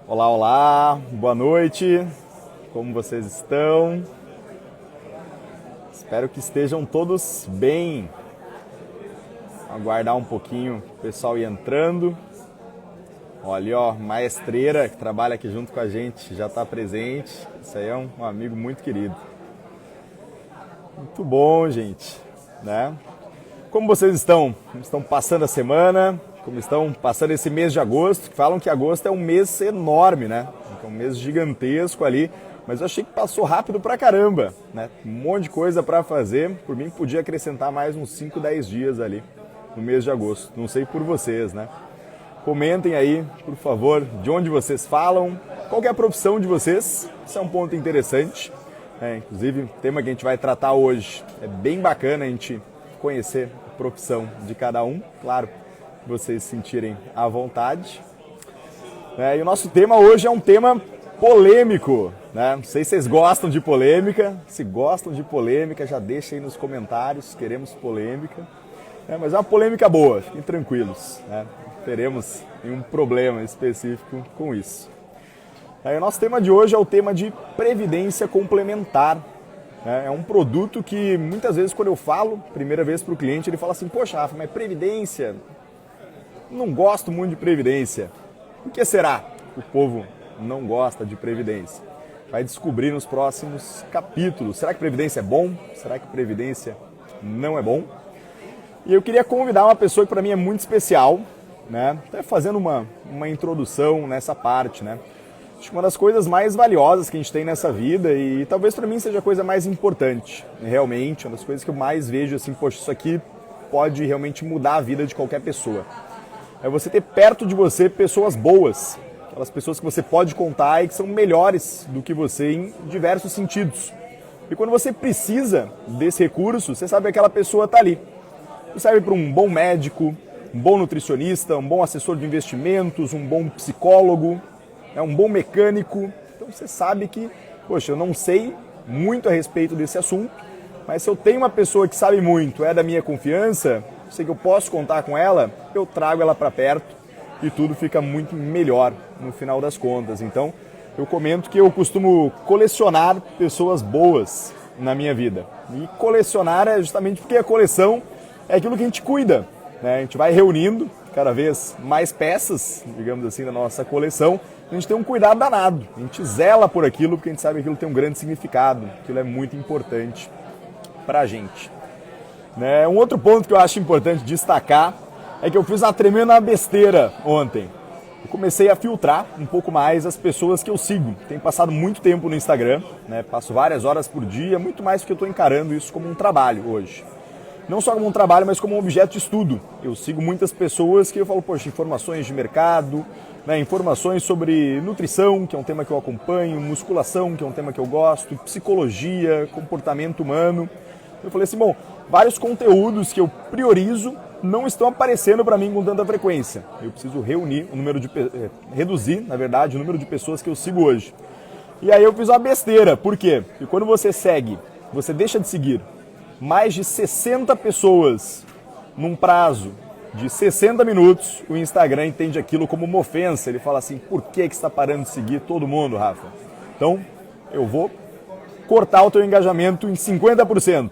Olá, olá, boa noite, como vocês estão? Espero que estejam todos bem. Aguardar um pouquinho o pessoal ir entrando. Olha, ó, Maestreira, que trabalha aqui junto com a gente, já está presente. Isso aí é um amigo muito querido. Muito bom, gente, né? Como vocês estão? Como estão passando a semana? Como estão passando esse mês de agosto? Falam que agosto é um mês enorme, né? É um mês gigantesco ali, mas eu achei que passou rápido pra caramba, né? Um monte de coisa pra fazer. Por mim, podia acrescentar mais uns 5, 10 dias ali no mês de agosto. Não sei por vocês, né? Comentem aí, por favor, de onde vocês falam, qual que é a profissão de vocês. Isso é um ponto interessante. Inclusive, o tema que a gente vai tratar hoje é bem bacana a gente conhecer a profissão de cada um. Claro, vocês se sentirem à vontade. E o nosso tema hoje é um tema polêmico, né? Não sei se vocês gostam de polêmica. Se gostam de polêmica, já deixa aí nos comentários. Queremos polêmica. Mas é uma polêmica boa, fiquem tranquilos, né? Não teremos nenhum problema específico com isso. O nosso tema de hoje é o tema de previdência complementar. É um produto que muitas vezes quando eu falo, primeira vez para o cliente, ele fala assim, poxa, Rafa, mas previdência, não gosto muito de previdência. Por que será que o povo não gosta de previdência? Vai descobrir nos próximos capítulos. Será que previdência é bom? Será que previdência não é bom? E eu queria convidar uma pessoa que para mim é muito especial, né? Até fazendo uma introdução nessa parte, né? Acho que uma das coisas mais valiosas que a gente tem nessa vida e talvez para mim seja a coisa mais importante, realmente, uma das coisas que eu mais vejo assim, poxa, isso aqui pode realmente mudar a vida de qualquer pessoa. É você ter perto de você pessoas boas, aquelas pessoas que você pode contar e que são melhores do que você em diversos sentidos. E quando você precisa desse recurso, você sabe que aquela pessoa está ali. Você serve para um bom médico, um bom nutricionista, um bom assessor de investimentos, um bom psicólogo, um bom mecânico. Então você sabe que, poxa, eu não sei muito a respeito desse assunto, mas se eu tenho uma pessoa que sabe muito, é da minha confiança, sei que eu posso contar com ela, eu trago ela para perto e tudo fica muito melhor no final das contas. Então eu comento que eu costumo colecionar pessoas boas na minha vida. E colecionar é justamente porque a coleção é aquilo que a gente cuida, né? A gente vai reunindo cada vez mais peças, digamos assim, da nossa coleção. A gente tem um cuidado danado, a gente zela por aquilo porque a gente sabe que aquilo tem um grande significado, aquilo é muito importante pra gente. Um outro ponto que eu acho importante destacar é que eu fiz uma tremenda besteira ontem. Eu comecei a filtrar um pouco mais as pessoas que eu sigo. Tenho passado muito tempo no Instagram, né? Passo várias horas por dia, muito mais porque eu estou encarando isso como um trabalho hoje. Não só como um trabalho, mas como um objeto de estudo. Eu sigo muitas pessoas que eu falo, poxa, informações de mercado, né, informações sobre nutrição, que é um tema que eu acompanho, musculação, que é um tema que eu gosto, psicologia, comportamento humano. Eu falei assim, bom, vários conteúdos que eu priorizo não estão aparecendo para mim com tanta frequência. Eu preciso reduzir, na verdade, o número de pessoas que eu sigo hoje. E aí eu fiz uma besteira. Por quê? Porque quando você deixa de seguir mais de 60 pessoas num prazo de 60 minutos, o Instagram entende aquilo como uma ofensa. Ele fala assim, por que você está parando de seguir todo mundo, Rafa? Então, eu vou cortar o teu engajamento em 50%.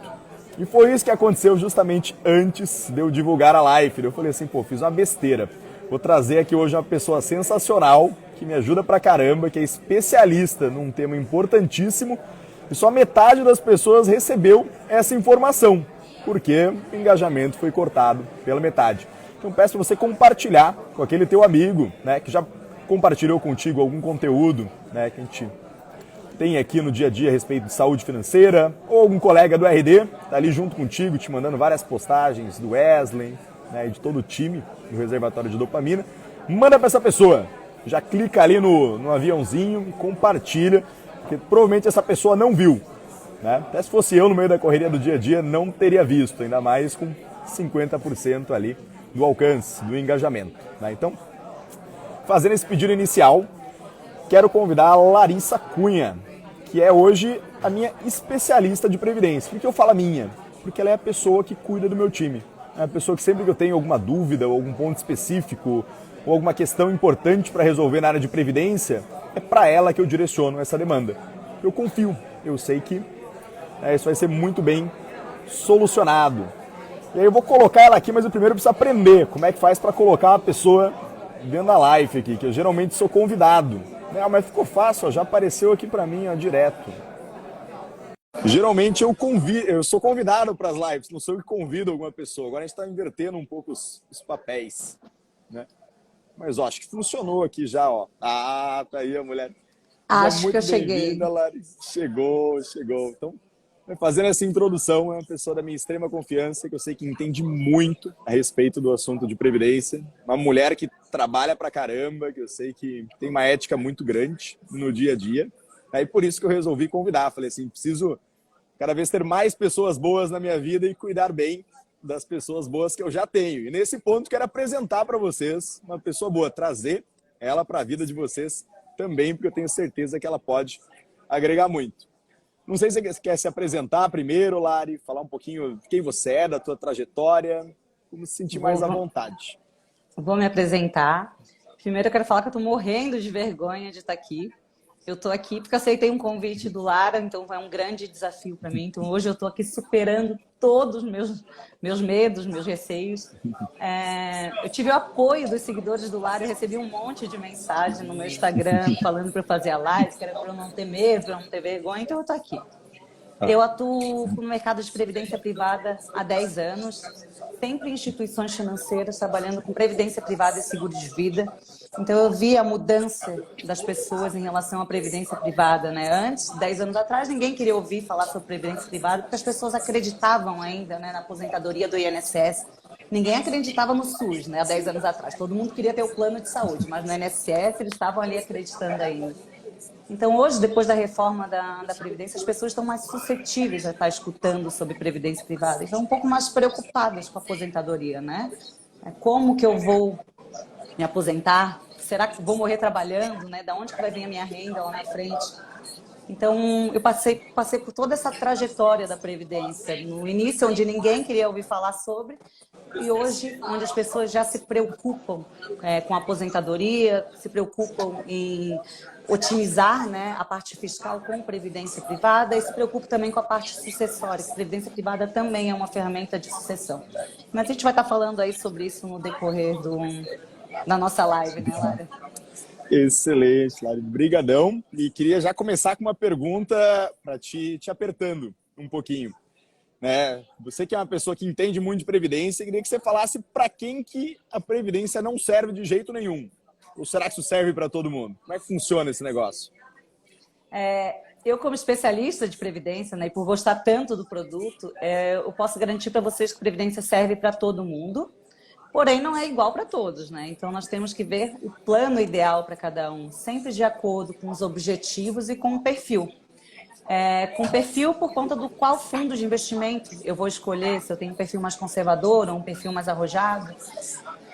E foi isso que aconteceu justamente antes de eu divulgar a live. Eu falei assim, fiz uma besteira. Vou trazer aqui hoje uma pessoa sensacional, que me ajuda pra caramba, que é especialista num tema importantíssimo, e só metade das pessoas recebeu essa informação, porque o engajamento foi cortado pela metade. Então peço para você compartilhar com aquele teu amigo, né, que já compartilhou contigo algum conteúdo, né, que a gente tem aqui no dia a dia a respeito de saúde financeira, ou algum colega do RD, está ali junto contigo, te mandando várias postagens do Wesley, né, e de todo o time do reservatório de dopamina. Manda para essa pessoa, já clica ali no aviãozinho e compartilha, porque provavelmente essa pessoa não viu, né? Até se fosse eu no meio da correria do dia a dia, não teria visto, ainda mais com 50% ali do alcance, do engajamento, né? Então, fazendo esse pedido inicial, quero convidar a Larissa Cunha, que é hoje a minha especialista de previdência. Por que eu falo a minha? Porque ela é a pessoa que cuida do meu time. É a pessoa que sempre que eu tenho alguma dúvida ou algum ponto específico ou alguma questão importante para resolver na área de previdência, é para ela que eu direciono essa demanda. Eu confio, eu sei que isso vai ser muito bem solucionado. E aí eu vou colocar ela aqui, mas eu primeiro preciso aprender como é que faz para colocar uma pessoa dentro da live aqui, que eu geralmente sou convidado. Mas ficou fácil, ó, já apareceu aqui para mim, ó, direto. Geralmente eu sou convidado para as lives, não sou eu que convido alguma pessoa. Agora a gente está invertendo um pouco os papéis, né? Mas ó, acho que funcionou aqui já, ó. Ah, tá aí a mulher. Acho que eu cheguei. Lari. Chegou. Então, fazendo essa introdução, é uma pessoa da minha extrema confiança, que eu sei que entende muito a respeito do assunto de previdência. Uma mulher que trabalha pra caramba, que eu sei que tem uma ética muito grande no dia a dia. Aí por isso que eu resolvi convidar. Falei assim, preciso cada vez ter mais pessoas boas na minha vida e cuidar bem das pessoas boas que eu já tenho. E nesse ponto quero apresentar para vocês uma pessoa boa, trazer ela para a vida de vocês também, porque eu tenho certeza que ela pode agregar muito. Não sei se você quer se apresentar primeiro, Lari, falar um pouquinho de quem você é, da tua trajetória, como se sentir mais à vontade. Vou me apresentar. Primeiro eu quero falar que eu estou morrendo de vergonha de estar aqui. Eu estou aqui porque aceitei um convite do Lara, então é um grande desafio para mim. Então hoje eu estou aqui superando todos os meus medos, meus receios. Eu tive o apoio dos seguidores do Lara, eu recebi um monte de mensagem no meu Instagram falando para eu fazer a live, que era para eu não ter medo, para eu não ter vergonha, então eu estou aqui. Eu atuo no mercado de previdência privada há 10 anos, sempre em instituições financeiras, trabalhando com previdência privada e seguro de vida. Então, eu vi a mudança das pessoas em relação à previdência privada, né? Antes, 10 anos atrás, ninguém queria ouvir falar sobre previdência privada, porque as pessoas acreditavam ainda, né, na aposentadoria do INSS. Ninguém acreditava no SUS, né, há 10 anos atrás. Todo mundo queria ter o plano de saúde, mas no INSS eles estavam ali acreditando ainda. Então, hoje, depois da reforma da Previdência, as pessoas estão mais suscetíveis a estar escutando sobre Previdência privada. Estão um pouco mais preocupadas com a aposentadoria, né? Como que eu vou me aposentar? Será que vou morrer trabalhando, né? Da onde que vai vir a minha renda lá na frente? Então, eu passei por toda essa trajetória da Previdência. No início, onde ninguém queria ouvir falar sobre, e hoje, onde as pessoas já se preocupam com a aposentadoria, se preocupam em otimizar, né, a parte fiscal com previdência privada e se preocupam também com a parte sucessória, que previdência privada também é uma ferramenta de sucessão. Mas a gente vai estar falando aí sobre isso no decorrer da nossa live, né, Lara? Excelente, Lari. Brigadão. E queria já começar com uma pergunta para te apertando um pouquinho. Né? Você que é uma pessoa que entende muito de previdência, queria que você falasse para quem que a previdência não serve de jeito nenhum. Ou será que isso serve para todo mundo? Como é que funciona esse negócio? Eu, como especialista de previdência, né, e por gostar tanto do produto, eu posso garantir para vocês que previdência serve para todo mundo, porém não é igual para todos, né? Então nós temos que ver o plano ideal para cada um, sempre de acordo com os objetivos e com o perfil. Com perfil por conta do qual fundo de investimento eu vou escolher, se eu tenho um perfil mais conservador ou um perfil mais arrojado,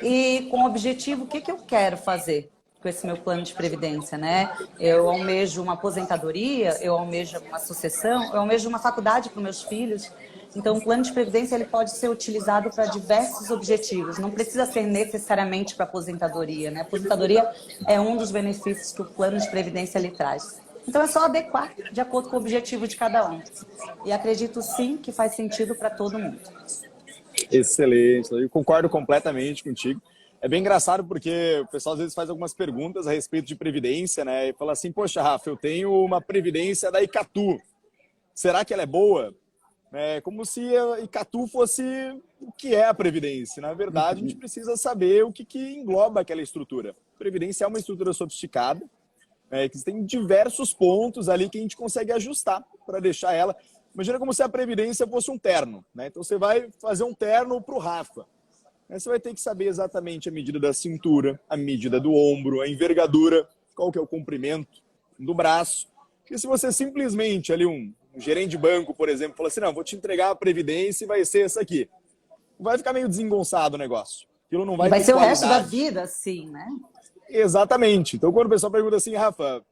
e com o objetivo, o que eu quero fazer com esse meu plano de previdência, né? Eu almejo uma aposentadoria, eu almejo uma sucessão, eu almejo uma faculdade para os meus filhos. Então, o plano de previdência ele pode ser utilizado para diversos objetivos, não precisa ser necessariamente para aposentadoria, né? A aposentadoria é um dos benefícios que o plano de previdência lhe traz. Então, é só adequar de acordo com o objetivo de cada um. E acredito, sim, que faz sentido para todo mundo. Excelente. Eu concordo completamente contigo. É bem engraçado porque o pessoal às vezes faz algumas perguntas a respeito de previdência, né? E fala assim, poxa, Rafa, eu tenho uma previdência da Icatu. Será que ela é boa? É como se a Icatu fosse o que é a previdência. Na verdade, a gente precisa saber o que engloba aquela estrutura. A previdência é uma estrutura sofisticada, que tem diversos pontos ali que a gente consegue ajustar para deixar ela. Imagina como se a previdência fosse um terno, né? Então você vai fazer um terno para o Rafa. Você vai ter que saber exatamente a medida da cintura, a medida do ombro, a envergadura, qual que é o comprimento do braço. Porque se você simplesmente, ali um gerente de banco, por exemplo, fala assim, não, vou te entregar a previdência e vai ser essa aqui. Vai ficar meio desengonçado o negócio. Aquilo não vai ter ser qualidade. O resto da vida, assim, né? Exatamente. Então, quando o pessoal pergunta assim, Rafa,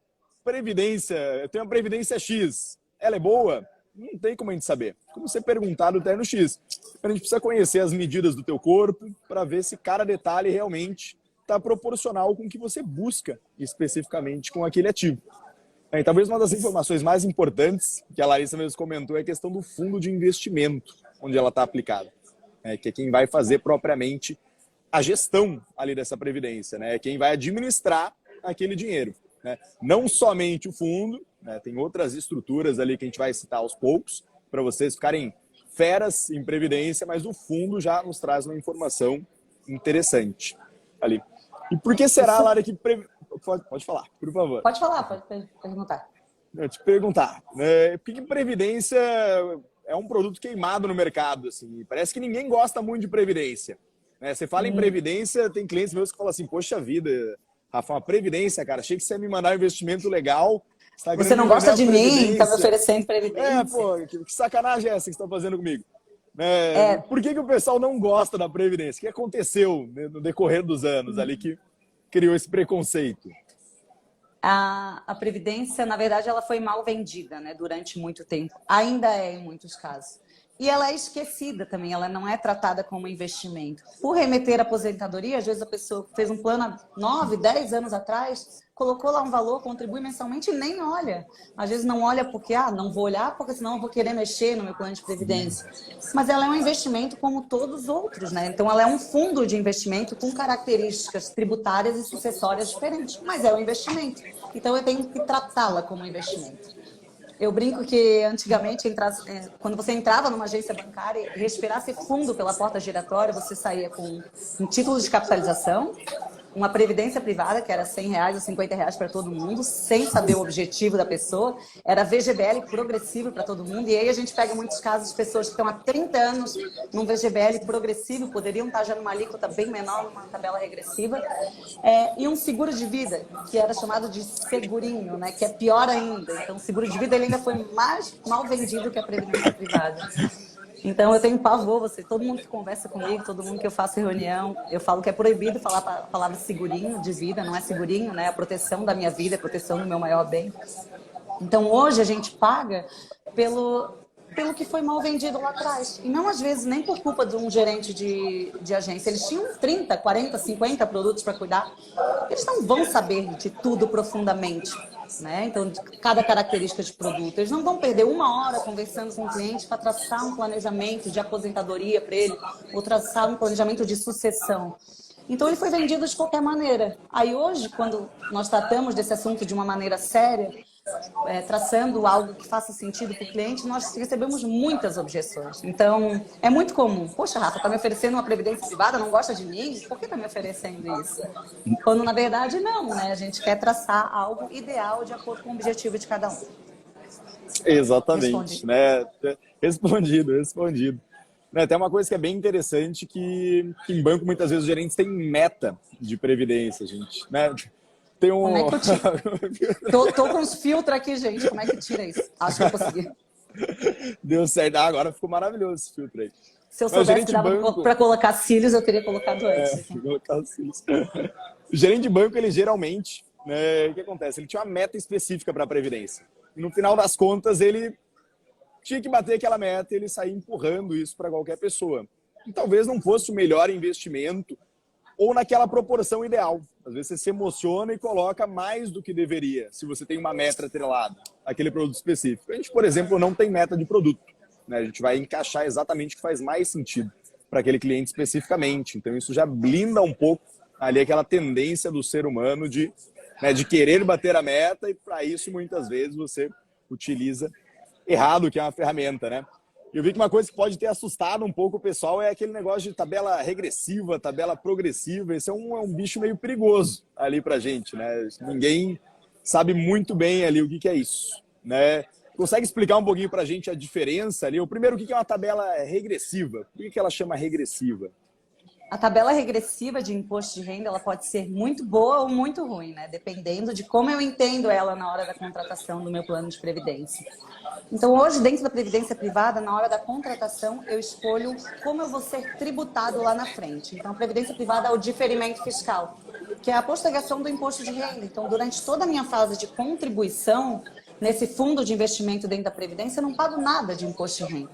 previdência, eu tenho uma previdência X, ela é boa? Não tem como a gente saber. Como você perguntar do terno X. A gente precisa conhecer as medidas do teu corpo para ver se cada detalhe realmente está proporcional com o que você busca especificamente com aquele ativo. E talvez uma das informações mais importantes que a Larissa mesmo comentou é a questão do fundo de investimento, onde ela está aplicada, né? Que é quem vai fazer propriamente a gestão ali dessa previdência, né? Quem vai administrar aquele dinheiro, né? Não somente o fundo, né? Tem outras estruturas ali que a gente vai citar aos poucos, para vocês ficarem feras em previdência, mas o fundo já nos traz uma informação interessante ali. E por que será, Lara, que... Pode falar, por favor. Pode falar, pode perguntar. Eu te perguntar, né? Por que previdência é um produto queimado no mercado? Assim? Parece que ninguém gosta muito de previdência. Né? Você fala em previdência, tem clientes meus que falam assim, poxa vida, Rafa, uma previdência, cara, achei que você ia me mandar um investimento legal. Você não gosta de mim, tá me oferecendo previdência. Pô, que sacanagem é essa que você está fazendo comigo? Por que o pessoal não gosta da previdência? O que aconteceu, né, no decorrer dos anos ali que criou esse preconceito? A previdência, na verdade, ela foi mal vendida, né, durante muito tempo. Ainda é em muitos casos. E ela é esquecida também, ela não é tratada como investimento. Por remeter à aposentadoria, às vezes a pessoa fez um plano há 9, 10 anos atrás, colocou lá um valor, contribui mensalmente e nem olha. Às vezes não olha porque, não vou olhar porque senão eu vou querer mexer no meu plano de previdência. Mas ela é um investimento como todos os outros, né? Então ela é um fundo de investimento com características tributárias e sucessórias diferentes, mas é um investimento. Então eu tenho que tratá-la como investimento. Eu brinco que antigamente, quando você entrava numa agência bancária e respirasse fundo pela porta giratória, você saía com um título de capitalização, uma previdência privada, que era R$100 ou R$50 para todo mundo, sem saber o objetivo da pessoa, era VGBL progressivo para todo mundo, e aí a gente pega muitos casos de pessoas que estão há 30 anos num VGBL progressivo, poderiam estar já numa alíquota bem menor, numa tabela regressiva, e um seguro de vida, que era chamado de segurinho, né, que é pior ainda. Então, o seguro de vida ele ainda foi mais mal vendido que a previdência privada. Então, eu tenho pavor, todo mundo que conversa comigo, todo mundo que eu faço reunião, eu falo que é proibido falar a palavra segurinho de vida, não é segurinho, né? É a proteção da minha vida, a proteção do meu maior bem. Então, hoje a gente paga pelo que foi mal vendido lá atrás. E não, às vezes, nem por culpa de um gerente de agência. Eles tinham 30, 40, 50 produtos para cuidar. Eles não vão saber de tudo profundamente, né? Então, de cada característica de produto. Eles não vão perder uma hora conversando com o cliente para traçar um planejamento de aposentadoria para ele, ou traçar um planejamento de sucessão. Então, ele foi vendido de qualquer maneira. Aí, hoje, quando nós tratamos desse assunto de uma maneira séria, traçando algo que faça sentido para o cliente, nós recebemos muitas objeções. Então, é muito comum. Poxa, Rafa, está me oferecendo uma previdência privada, não gosta de mim? Por que está me oferecendo isso? Quando, na verdade, não, né? A gente quer traçar algo ideal de acordo com o objetivo de cada um. Exatamente, né? Respondido. Né, tem uma coisa que é bem interessante que em banco muitas vezes os gerentes têm meta de previdência, gente, né? Tem um... Como é que eu tiro? Tô com uns filtros aqui, gente. Como é que tira isso? Acho que eu consegui. Deu certo. Agora ficou maravilhoso esse filtro aí. Se eu soubesse que dava para colocar cílios, eu teria colocado antes. Colocar cílios. O gerente de banco, ele geralmente, né, o que acontece? Ele tinha uma meta específica para a previdência. E no final das contas, ele tinha que bater aquela meta e ele saía empurrando isso para qualquer pessoa. E talvez não fosse o melhor investimento ou naquela proporção ideal. Às vezes você se emociona e coloca mais do que deveria, se você tem uma meta atrelada àquele produto específico. A gente, por exemplo, não tem meta de produto, né? A gente vai encaixar exatamente o que faz mais sentido para aquele cliente especificamente. Então isso já blinda um pouco ali aquela tendência do ser humano de querer bater a meta, e para isso muitas vezes você utiliza errado, que é uma ferramenta, né? Eu vi que uma coisa que pode ter assustado um pouco o pessoal é aquele negócio de tabela regressiva, tabela progressiva. Esse é um bicho meio perigoso ali pra gente, né? Ninguém sabe muito bem ali o que é isso, né? Consegue explicar um pouquinho pra gente a diferença ali? O primeiro, o que é uma tabela regressiva? Por que ela chama regressiva? A tabela regressiva de imposto de renda, ela pode ser muito boa ou muito ruim, né? Dependendo de como eu entendo ela na hora da contratação do meu plano de previdência. Então, hoje, dentro da previdência privada, na hora da contratação, eu escolho como eu vou ser tributado lá na frente. Então, a previdência privada é o diferimento fiscal, que é a postergação do imposto de renda. Então, durante toda a minha fase de contribuição, Nesse fundo de investimento dentro da Previdência, eu não pago nada de imposto de renda.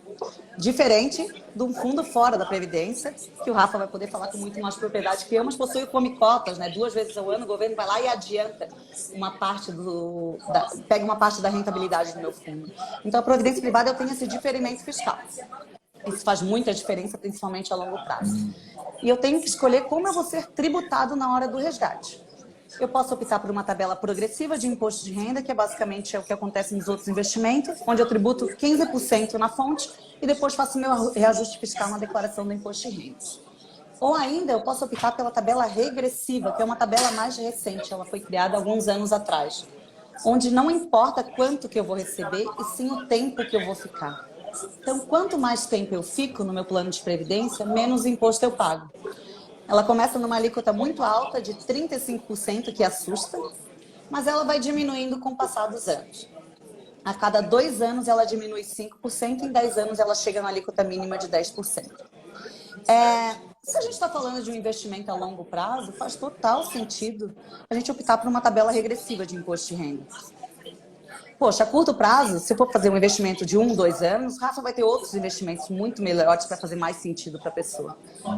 Diferente de um fundo fora da Previdência, que o Rafa vai poder falar com muito mais propriedade que eu, mas possui come cotas, né? 2 vezes ao ano o governo vai lá e adianta uma parte pega uma parte da rentabilidade do meu fundo. Então, a Previdência Privada eu tenho esse diferimento fiscal. Isso faz muita diferença, principalmente a longo prazo. E eu tenho que escolher como eu vou ser tributado na hora do resgate. Eu posso optar por uma tabela progressiva de imposto de renda, que basicamente é o que acontece nos outros investimentos, onde eu tributo 15% na fonte e depois faço meu reajuste fiscal na declaração do imposto de renda. Ou ainda, eu posso optar pela tabela regressiva, que é uma tabela mais recente, ela foi criada há alguns anos atrás, onde não importa quanto que eu vou receber, e sim o tempo que eu vou ficar. Então, quanto mais tempo eu fico no meu plano de previdência, menos imposto eu pago. Ela começa numa alíquota muito alta, de 35%, que assusta, mas ela vai diminuindo com o passar dos anos. A cada 2 anos, ela diminui 5%, em 10 anos, ela chega na alíquota mínima de 10%. Se a gente está falando de um investimento a longo prazo, faz total sentido a gente optar por uma tabela regressiva de imposto de renda. Poxa, a curto prazo, se eu for fazer um investimento de 1, 2 anos, o Rafa vai ter outros investimentos muito melhores para fazer mais sentido para a pessoa.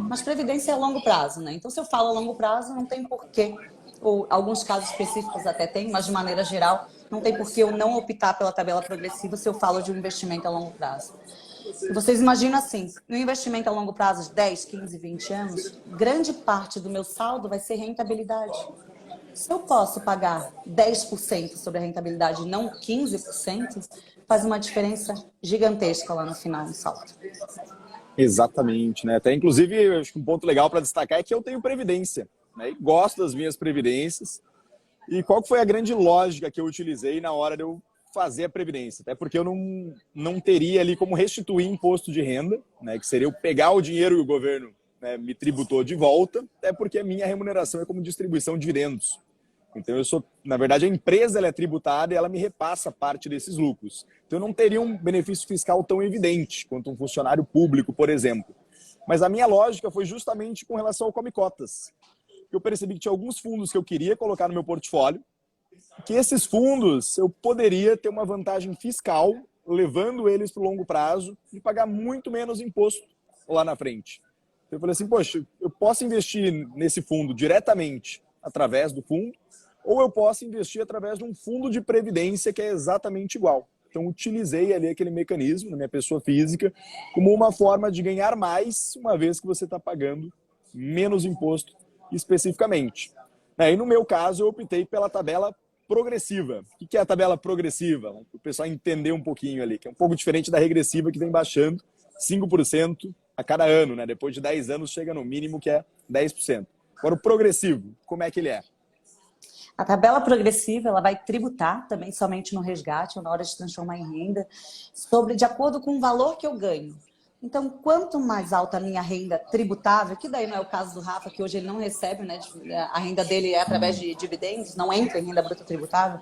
Mas previdência é a longo prazo, né? Então, se eu falo a longo prazo, não tem porquê. Ou alguns casos específicos até tem, mas de maneira geral, não tem porquê eu não optar pela tabela progressiva se eu falo de um investimento a longo prazo. E vocês imaginam assim, no investimento a longo prazo de 10, 15, 20 anos, grande parte do meu saldo vai ser rentabilidade. Se eu posso pagar 10% sobre a rentabilidade e não 15%, faz uma diferença gigantesca lá no final do saldo. Exatamente, né? Até inclusive, eu acho que um ponto legal para destacar é que eu tenho previdência, né? E gosto das minhas previdências. E qual que foi a grande lógica que eu utilizei na hora de eu fazer a previdência? Até porque eu não teria ali como restituir imposto de renda, né? Que seria eu pegar o dinheiro que o governo, né, me tributou de volta, até porque a minha remuneração é como distribuição de dividendos. Então, na verdade, a empresa ela é tributada e ela me repassa parte desses lucros. Então, eu não teria um benefício fiscal tão evidente quanto um funcionário público, por exemplo. Mas a minha lógica foi justamente com relação ao Come Cotas. Eu percebi que tinha alguns fundos que eu queria colocar no meu portfólio, que esses fundos eu poderia ter uma vantagem fiscal, levando eles para o longo prazo, de pagar muito menos imposto lá na frente. Então, eu falei assim, poxa, eu posso investir nesse fundo diretamente através do fundo, ou eu posso investir através de um fundo de previdência que é exatamente igual. Então, utilizei ali aquele mecanismo na minha pessoa física como uma forma de ganhar mais, uma vez que você está pagando menos imposto especificamente. E no meu caso, eu optei pela tabela progressiva. O que é a tabela progressiva? Para o pessoal entender um pouquinho ali, que é um pouco diferente da regressiva, que vem baixando 5% a cada ano, né? Depois de 10 anos chega no mínimo, que é 10%. Agora, o progressivo, como é que ele é? A tabela progressiva ela vai tributar também somente no resgate ou na hora de transformar em renda, de acordo com o valor que eu ganho. Então, quanto mais alta a minha renda tributável, que daí não é o caso do Rafa, que hoje ele não recebe, né? A renda dele é através de dividendos, não entra em renda bruta tributável.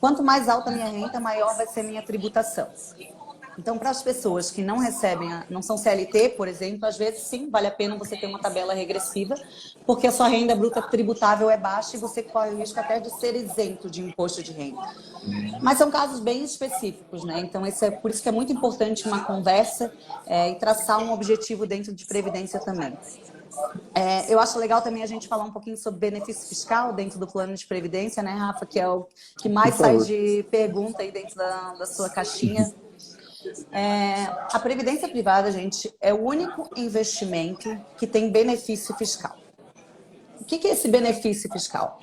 Quanto mais alta a minha renda, maior vai ser a minha tributação. Então, para as pessoas que não recebem, não são CLT, por exemplo, às vezes sim, vale a pena você ter uma tabela regressiva, porque a sua renda bruta tributável é baixa e você corre o risco até de ser isento de imposto de renda. Mas são casos bem específicos, né? Então, por isso que é muito importante uma conversa e traçar um objetivo dentro de previdência também. Eu acho legal também a gente falar um pouquinho sobre benefício fiscal dentro do plano de previdência, né, Rafa? Que é o que mais sai de pergunta aí dentro da sua caixinha. A previdência privada, gente, é o único investimento que tem benefício fiscal. O que é esse benefício fiscal?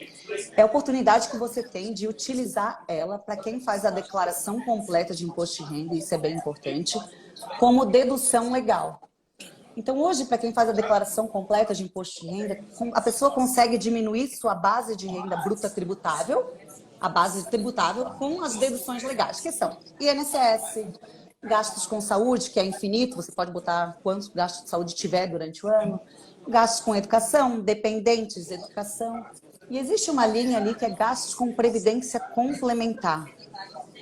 É a oportunidade que você tem de utilizar ela para quem faz a declaração completa de imposto de renda, isso é bem importante, como dedução legal. Então, hoje, para quem faz a declaração completa de imposto de renda, a pessoa consegue diminuir sua base de renda bruta tributável, a base tributável, com as deduções legais, que são INSS, gastos com saúde, que é infinito, você pode botar quantos gastos de saúde tiver durante o ano, gastos com educação, dependentes de educação. E existe uma linha ali que é gastos com previdência complementar.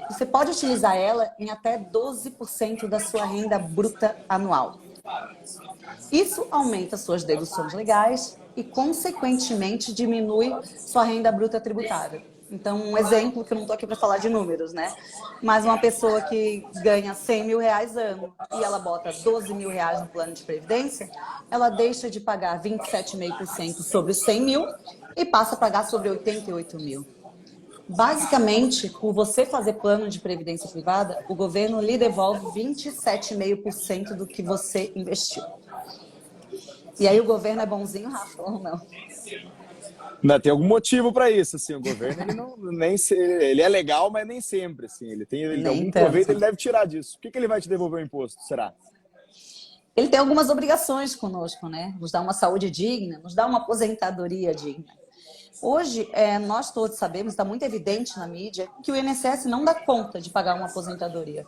Você pode utilizar ela em até 12% da sua renda bruta anual. Isso aumenta suas deduções legais e, consequentemente, diminui sua renda bruta tributável. Então, um exemplo, que eu não estou aqui para falar de números, né? Mas uma pessoa que ganha 100 mil reais ano e ela bota 12 mil reais no plano de previdência, ela deixa de pagar 27,5% sobre os 100 mil e passa a pagar sobre 88 mil. Basicamente, por você fazer plano de previdência privada, o governo lhe devolve 27,5% do que você investiu. E aí o governo é bonzinho, Rafa, ou não? Não, tem algum motivo para isso, assim, o governo ele é legal, mas nem sempre, assim, ele tem Nem algum proveito, tanto. ele deve tirar disso. Por que ele vai te devolver o imposto, será? Ele tem algumas obrigações conosco, né? Nos dá uma saúde digna, nos dá uma aposentadoria digna. Hoje, nós todos sabemos, está muito evidente na mídia, que o INSS não dá conta de pagar uma aposentadoria.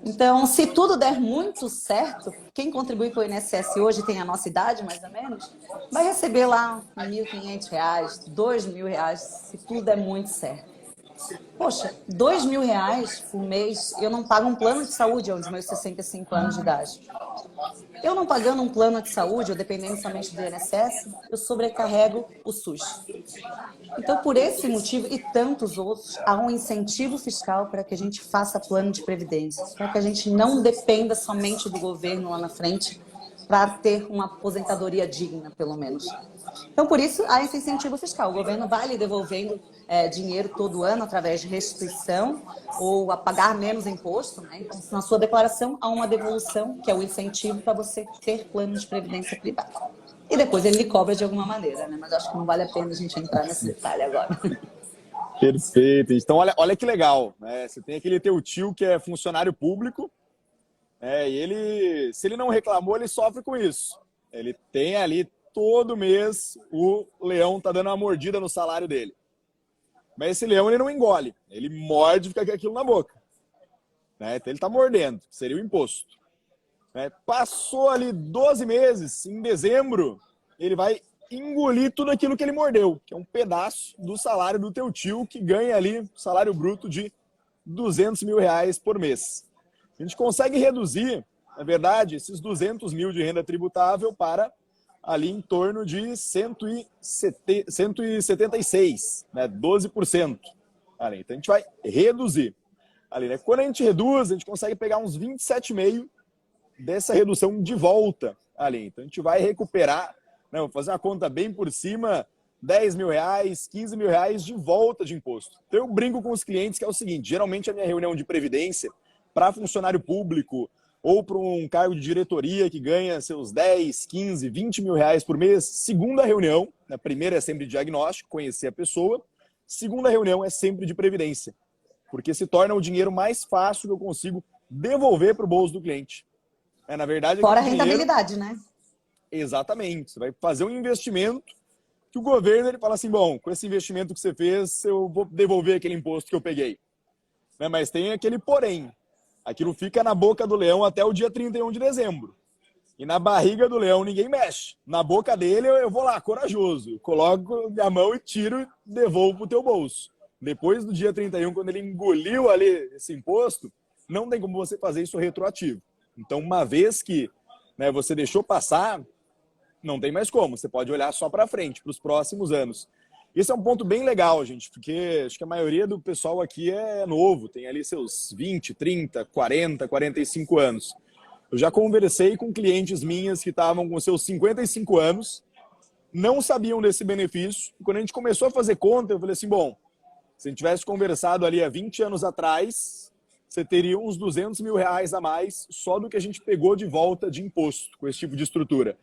Então, se tudo der muito certo, quem contribui para o INSS hoje tem a nossa idade, mais ou menos, vai receber lá R$ 1.500, R$ 2.000, se tudo der muito certo. Poxa, R$ 2.000 por mês, eu não pago um plano de saúde aos meus 65 anos de idade. Eu não pagando um plano de saúde, ou dependendo somente do INSS, eu sobrecarrego o SUS. Então, por esse motivo e tantos outros, há um incentivo fiscal para que a gente faça plano de previdência, para que a gente não dependa somente do governo lá na frente, para ter uma aposentadoria digna, pelo menos. Então, por isso, há esse incentivo fiscal. O governo vai lhe devolvendo dinheiro todo ano através de restituição ou a pagar menos imposto, né? Então, na sua declaração, há uma devolução, que é o incentivo para você ter plano de previdência privada. E depois ele lhe cobra de alguma maneira, né? Mas acho que não vale a pena a gente entrar nesse detalhe agora. Perfeito. Então, olha que legal, né? Você tem aquele teu tio que é funcionário público, e ele, se ele não reclamou, ele sofre com isso. Ele tem ali todo mês o leão tá dando uma mordida no salário dele. Mas esse leão ele não engole, ele morde e fica com aquilo na boca. Né? Então ele tá mordendo, que seria o imposto. Passou ali 12 meses, em dezembro, ele vai engolir tudo aquilo que ele mordeu, que é um pedaço do salário do teu tio, que ganha ali salário bruto de R$ 200 mil por mês. A gente consegue reduzir, na verdade, esses 200 mil de renda tributável para ali em torno de 176, né? 12%. Ali. Então a gente vai reduzir. Ali, né? Quando a gente reduz, a gente consegue pegar uns 27,5% dessa redução de volta ali. Então a gente vai recuperar, né? Vou fazer uma conta bem por cima, R$ 10 mil, R$ 15 mil de volta de imposto. Então eu brinco com os clientes que é o seguinte, geralmente a minha reunião de previdência para funcionário público ou para um cargo de diretoria que ganha seus 10, 15, 20 mil reais por mês, segunda reunião, a primeira é sempre de diagnóstico, conhecer a pessoa, segunda reunião é sempre de previdência, porque se torna o dinheiro mais fácil que eu consigo devolver para o bolso do cliente. Na verdade, fora a rentabilidade, né? Exatamente. Você vai fazer um investimento que o governo ele fala assim, bom, com esse investimento que você fez, eu vou devolver aquele imposto que eu peguei. Mas tem aquele porém. Aquilo fica na boca do leão até o dia 31 de dezembro. E na barriga do leão ninguém mexe. Na boca dele eu vou lá, corajoso. Coloco a mão e tiro e devolvo para o teu bolso. Depois do dia 31, quando ele engoliu ali esse imposto, não tem como você fazer isso retroativo. Então, uma vez que você deixou passar, não tem mais como. Você pode olhar só para frente, para os próximos anos. Esse é um ponto bem legal, gente, porque acho que a maioria do pessoal aqui é novo, tem ali seus 20, 30, 40, 45 anos. Eu já conversei com clientes minhas que estavam com seus 55 anos, não sabiam desse benefício. E quando a gente começou a fazer conta, eu falei assim, bom, se a gente tivesse conversado ali há 20 anos atrás, você teria uns 200 mil reais a mais só do que a gente pegou de volta de imposto com esse tipo de estrutura.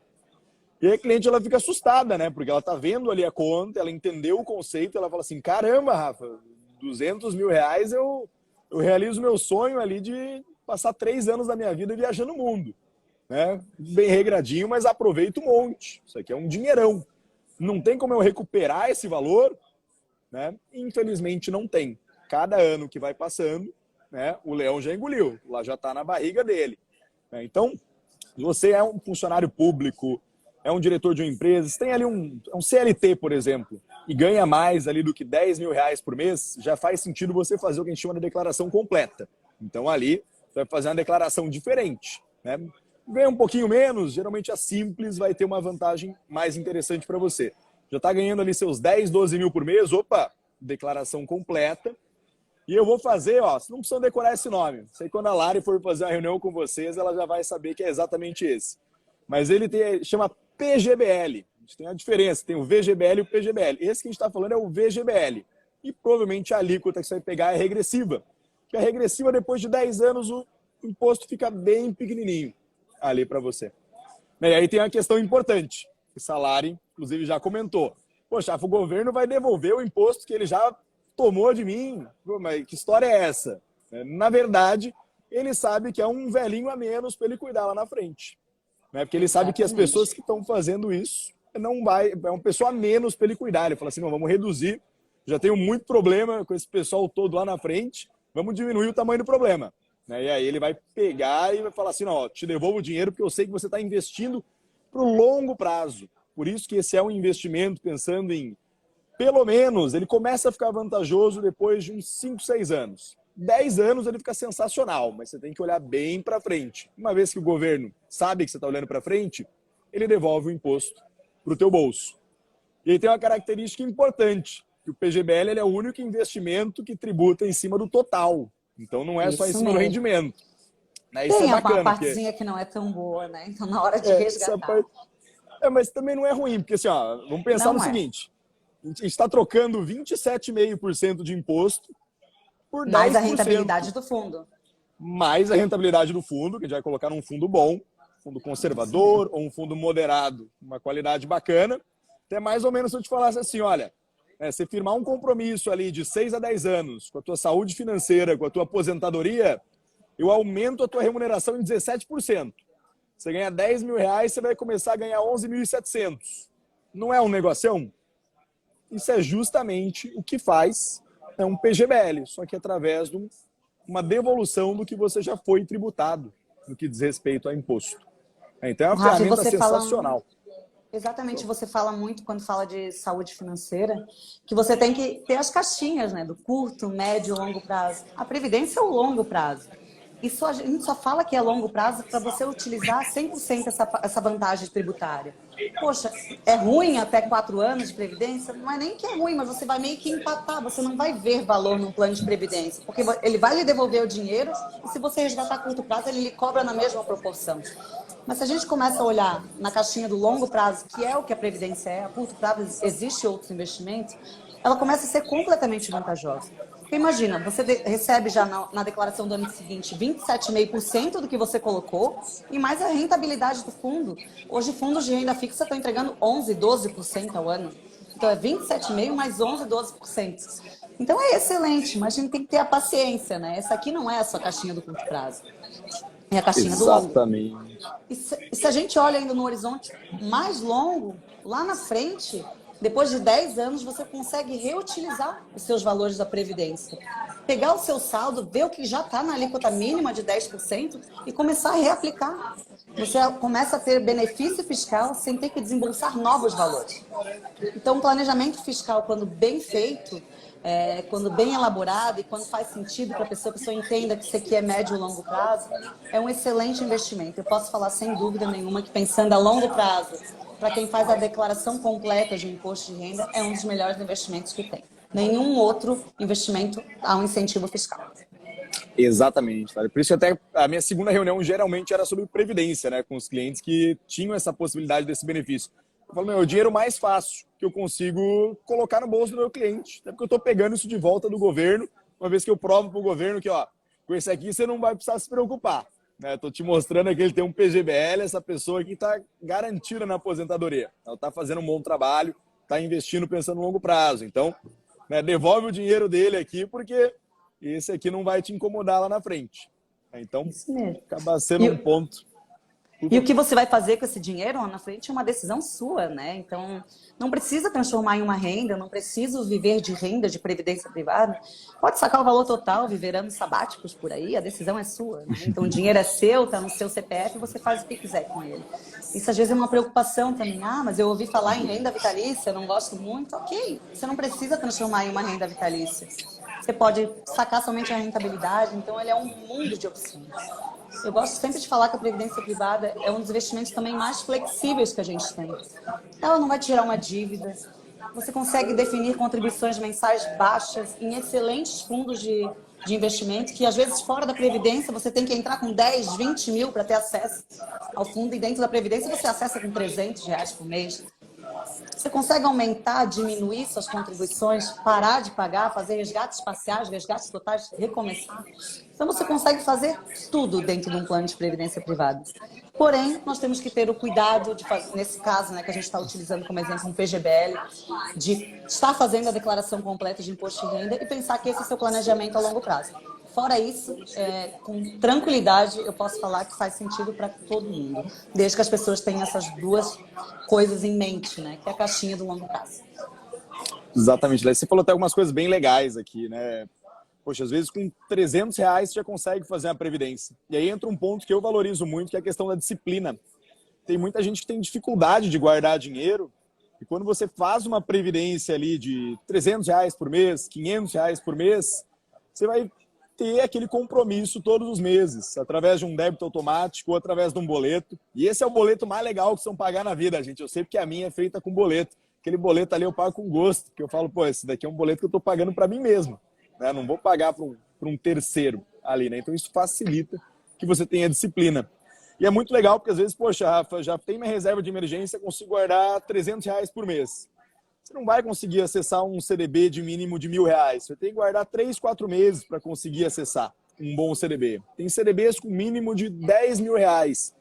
E aí a cliente ela fica assustada, né? Porque ela tá vendo ali a conta, ela entendeu o conceito, ela fala assim, caramba, Rafa, 200 mil reais eu realizo meu sonho ali de passar 3 anos da minha vida viajando o mundo. Né? Bem regradinho, mas aproveito um monte. Isso aqui é um dinheirão. Não tem como eu recuperar esse valor? Né? Infelizmente não tem. Cada ano que vai passando, né, o leão já engoliu, lá já está na barriga dele. Né? Então, você é um funcionário público, é um diretor de uma empresa, você tem ali um CLT, por exemplo, e ganha mais ali do que 10 mil reais por mês, já faz sentido você fazer o que a gente chama de declaração completa. Então ali, você vai fazer uma declaração diferente. Né? Ganha um pouquinho menos, geralmente a simples vai ter uma vantagem mais interessante para você. Já está ganhando ali seus 10, 12 mil por mês, opa, declaração completa. E eu vou fazer, ó, vocês não precisam decorar esse nome. Sei que quando a Lari for fazer a reunião com vocês, ela já vai saber que é exatamente esse. Mas ele chama PGBL. A gente tem a diferença, tem o VGBL e o PGBL. Esse que a gente está falando é o VGBL. E provavelmente a alíquota que você vai pegar é regressiva. Porque a regressiva, depois de 10 anos, o imposto fica bem pequenininho ali para você. E aí tem uma questão importante, que o Lari, inclusive, já comentou. Poxa, o governo vai devolver o imposto que ele já tomou de mim. Pô, mas que história é essa? Na verdade, ele sabe que é um velhinho a menos para ele cuidar lá na frente. Porque ele sabe que as pessoas que estão fazendo isso é uma pessoa a menos para ele cuidar. Ele fala assim, não, vamos reduzir. Já tenho muito problema com esse pessoal todo lá na frente. Vamos diminuir o tamanho do problema. E aí ele vai pegar e vai falar assim, não, ó, te devolvo o dinheiro porque eu sei que você está investindo para o longo prazo. Por isso que esse é um investimento pensando em, pelo menos, ele começa a ficar vantajoso depois de uns 5, 6 anos. 10 anos ele fica sensacional, mas você tem que olhar bem para frente. Uma vez que o governo sabe que você está olhando para frente, ele devolve o imposto para o teu bolso. E aí tem uma característica importante, que o PGBL ele é o único investimento que tributa em cima do total. Então não é só em cima do rendimento. Isso tem é bacana, a partezinha que não é tão boa, né? Então na hora de resgatar. Mas também não é ruim, porque assim, ó, vamos pensar no seguinte. A gente está trocando 27,5% de imposto por 10%. Mais a rentabilidade do fundo. Mais a rentabilidade do fundo, que a gente vai colocar num fundo bom, fundo conservador ou um fundo moderado, uma qualidade bacana. Até mais ou menos se eu te falasse assim, olha, você firmar um compromisso ali de 6 a 10 anos com a tua saúde financeira, com a tua aposentadoria, eu aumento a tua remuneração em 17%. Você ganha 10 mil reais, você vai começar a ganhar 11.700. Não é um negocião? Isso é justamente o que faz um PGBL, só que através de uma devolução do que você já foi tributado no que diz respeito a imposto. Então é uma ferramenta sensacional. Exatamente, você fala muito quando fala de saúde financeira, que você tem que ter as caixinhas, né, do curto, médio e longo prazo. A previdência é o longo prazo. Isso a gente só fala que é longo prazo para você utilizar 100% essa vantagem tributária. Poxa, é ruim até 4 anos de previdência? Não é nem que é ruim, mas você vai meio que empatar, você não vai ver valor num plano de previdência, porque ele vai lhe devolver o dinheiro e se você resgatar a curto prazo, ele lhe cobra na mesma proporção. Mas se a gente começa a olhar na caixinha do longo prazo, que é o que a previdência é, a curto prazo existe outros investimentos, ela começa a ser completamente vantajosa. Porque imagina, você recebe já na declaração do ano seguinte 27,5% do que você colocou e mais a rentabilidade do fundo. Hoje, fundos de renda fixa estão entregando 11%, 12% ao ano. Então, é 27,5% mais 11%, 12%. Então, é excelente, mas a gente tem que ter a paciência, né? Essa aqui não é a sua caixinha do curto prazo. É a caixinha do longo. Exatamente. E se a gente olha ainda no horizonte mais longo, lá na frente, depois de 10 anos, você consegue reutilizar os seus valores da Previdência. Pegar o seu saldo, ver o que já está na alíquota mínima de 10% e começar a reaplicar. Você começa a ter benefício fiscal sem ter que desembolsar novos valores. Então, o planejamento fiscal, quando bem feito, quando bem elaborado e quando faz sentido para a pessoa entenda que isso aqui é médio e longo prazo, é um excelente investimento. Eu posso falar sem dúvida nenhuma que pensando a longo prazo, para quem faz a declaração completa de imposto de renda, é um dos melhores investimentos que tem. Nenhum outro investimento há um incentivo fiscal. Exatamente. Tá? Por isso até a minha segunda reunião geralmente era sobre previdência, né, com os clientes que tinham essa possibilidade desse benefício. Eu falo, é o dinheiro mais fácil que eu consigo colocar no bolso do meu cliente. Até porque eu estou pegando isso de volta do governo, uma vez que eu provo para o governo que, ó, com esse aqui você não vai precisar se preocupar. Estou te mostrando que ele tem um PGBL, essa pessoa aqui está garantida na aposentadoria. Ela está fazendo um bom trabalho, está investindo pensando no longo prazo. Então, devolve o dinheiro dele aqui, porque esse aqui não vai te incomodar lá na frente. Então, acaba sendo um ponto. E o que você vai fazer com esse dinheiro lá na frente é uma decisão sua, né? Então, não precisa transformar em uma renda, não preciso viver de renda, de previdência privada. Pode sacar o valor total, viver anos sabáticos por aí, a decisão é sua, né? Então, o dinheiro é seu, está no seu CPF, você faz o que quiser com ele. Isso, às vezes, é uma preocupação também. Ah, mas eu ouvi falar em renda vitalícia, eu não gosto muito. Ok, você não precisa transformar em uma renda vitalícia. Você pode sacar somente a rentabilidade, então ele é um mundo de opções. Eu gosto sempre de falar que a previdência privada é um dos investimentos também mais flexíveis que a gente tem. Ela não vai te gerar uma dívida, Você consegue definir contribuições mensais baixas em excelentes fundos de investimento, que às vezes fora da Previdência você tem que entrar com 10, 20 mil para ter acesso ao fundo, e dentro da Previdência você acessa com R$ 300 por mês. Você consegue aumentar, diminuir suas contribuições, parar de pagar, fazer resgates parciais, resgates totais, recomeçar. Então, você consegue fazer tudo dentro de um plano de previdência privada. Porém, nós temos que ter o cuidado de fazer, nesse caso, né, que a gente está utilizando como exemplo um PGBL, de estar fazendo a declaração completa de imposto de renda e pensar que esse é o seu planejamento a longo prazo. Fora isso, com tranquilidade, eu posso falar que faz sentido para todo mundo, desde que as pessoas tenham essas duas coisas em mente, né? Que é a caixinha do longo prazo. Exatamente. Você falou até algumas coisas bem legais aqui, né? Poxa, às vezes com R$ 300 você já consegue fazer uma previdência. E aí entra um ponto que eu valorizo muito, que é a questão da disciplina. Tem muita gente que tem dificuldade de guardar dinheiro, e quando você faz uma previdência ali de R$ 300 por mês, R$ 500 por mês, você vai ter aquele compromisso todos os meses, através de um débito automático ou através de um boleto. E esse é o boleto mais legal que são pagar na vida, gente. Eu sei porque a minha é feita com boleto. Aquele boleto ali eu pago com gosto, porque eu falo, pô, esse daqui é um boleto que eu estou pagando para mim mesmo, né? Não vou pagar para um terceiro ali, né? Então isso facilita que você tenha disciplina. E é muito legal, porque às vezes, poxa, Rafa, já tem minha reserva de emergência, consigo guardar R$ 300 por mês. Você não vai conseguir acessar um CDB de mínimo de R$ 1.000. Você tem que guardar 3, 4 meses para conseguir acessar um bom CDB. Tem CDBs com mínimo de R$ 10.000. Se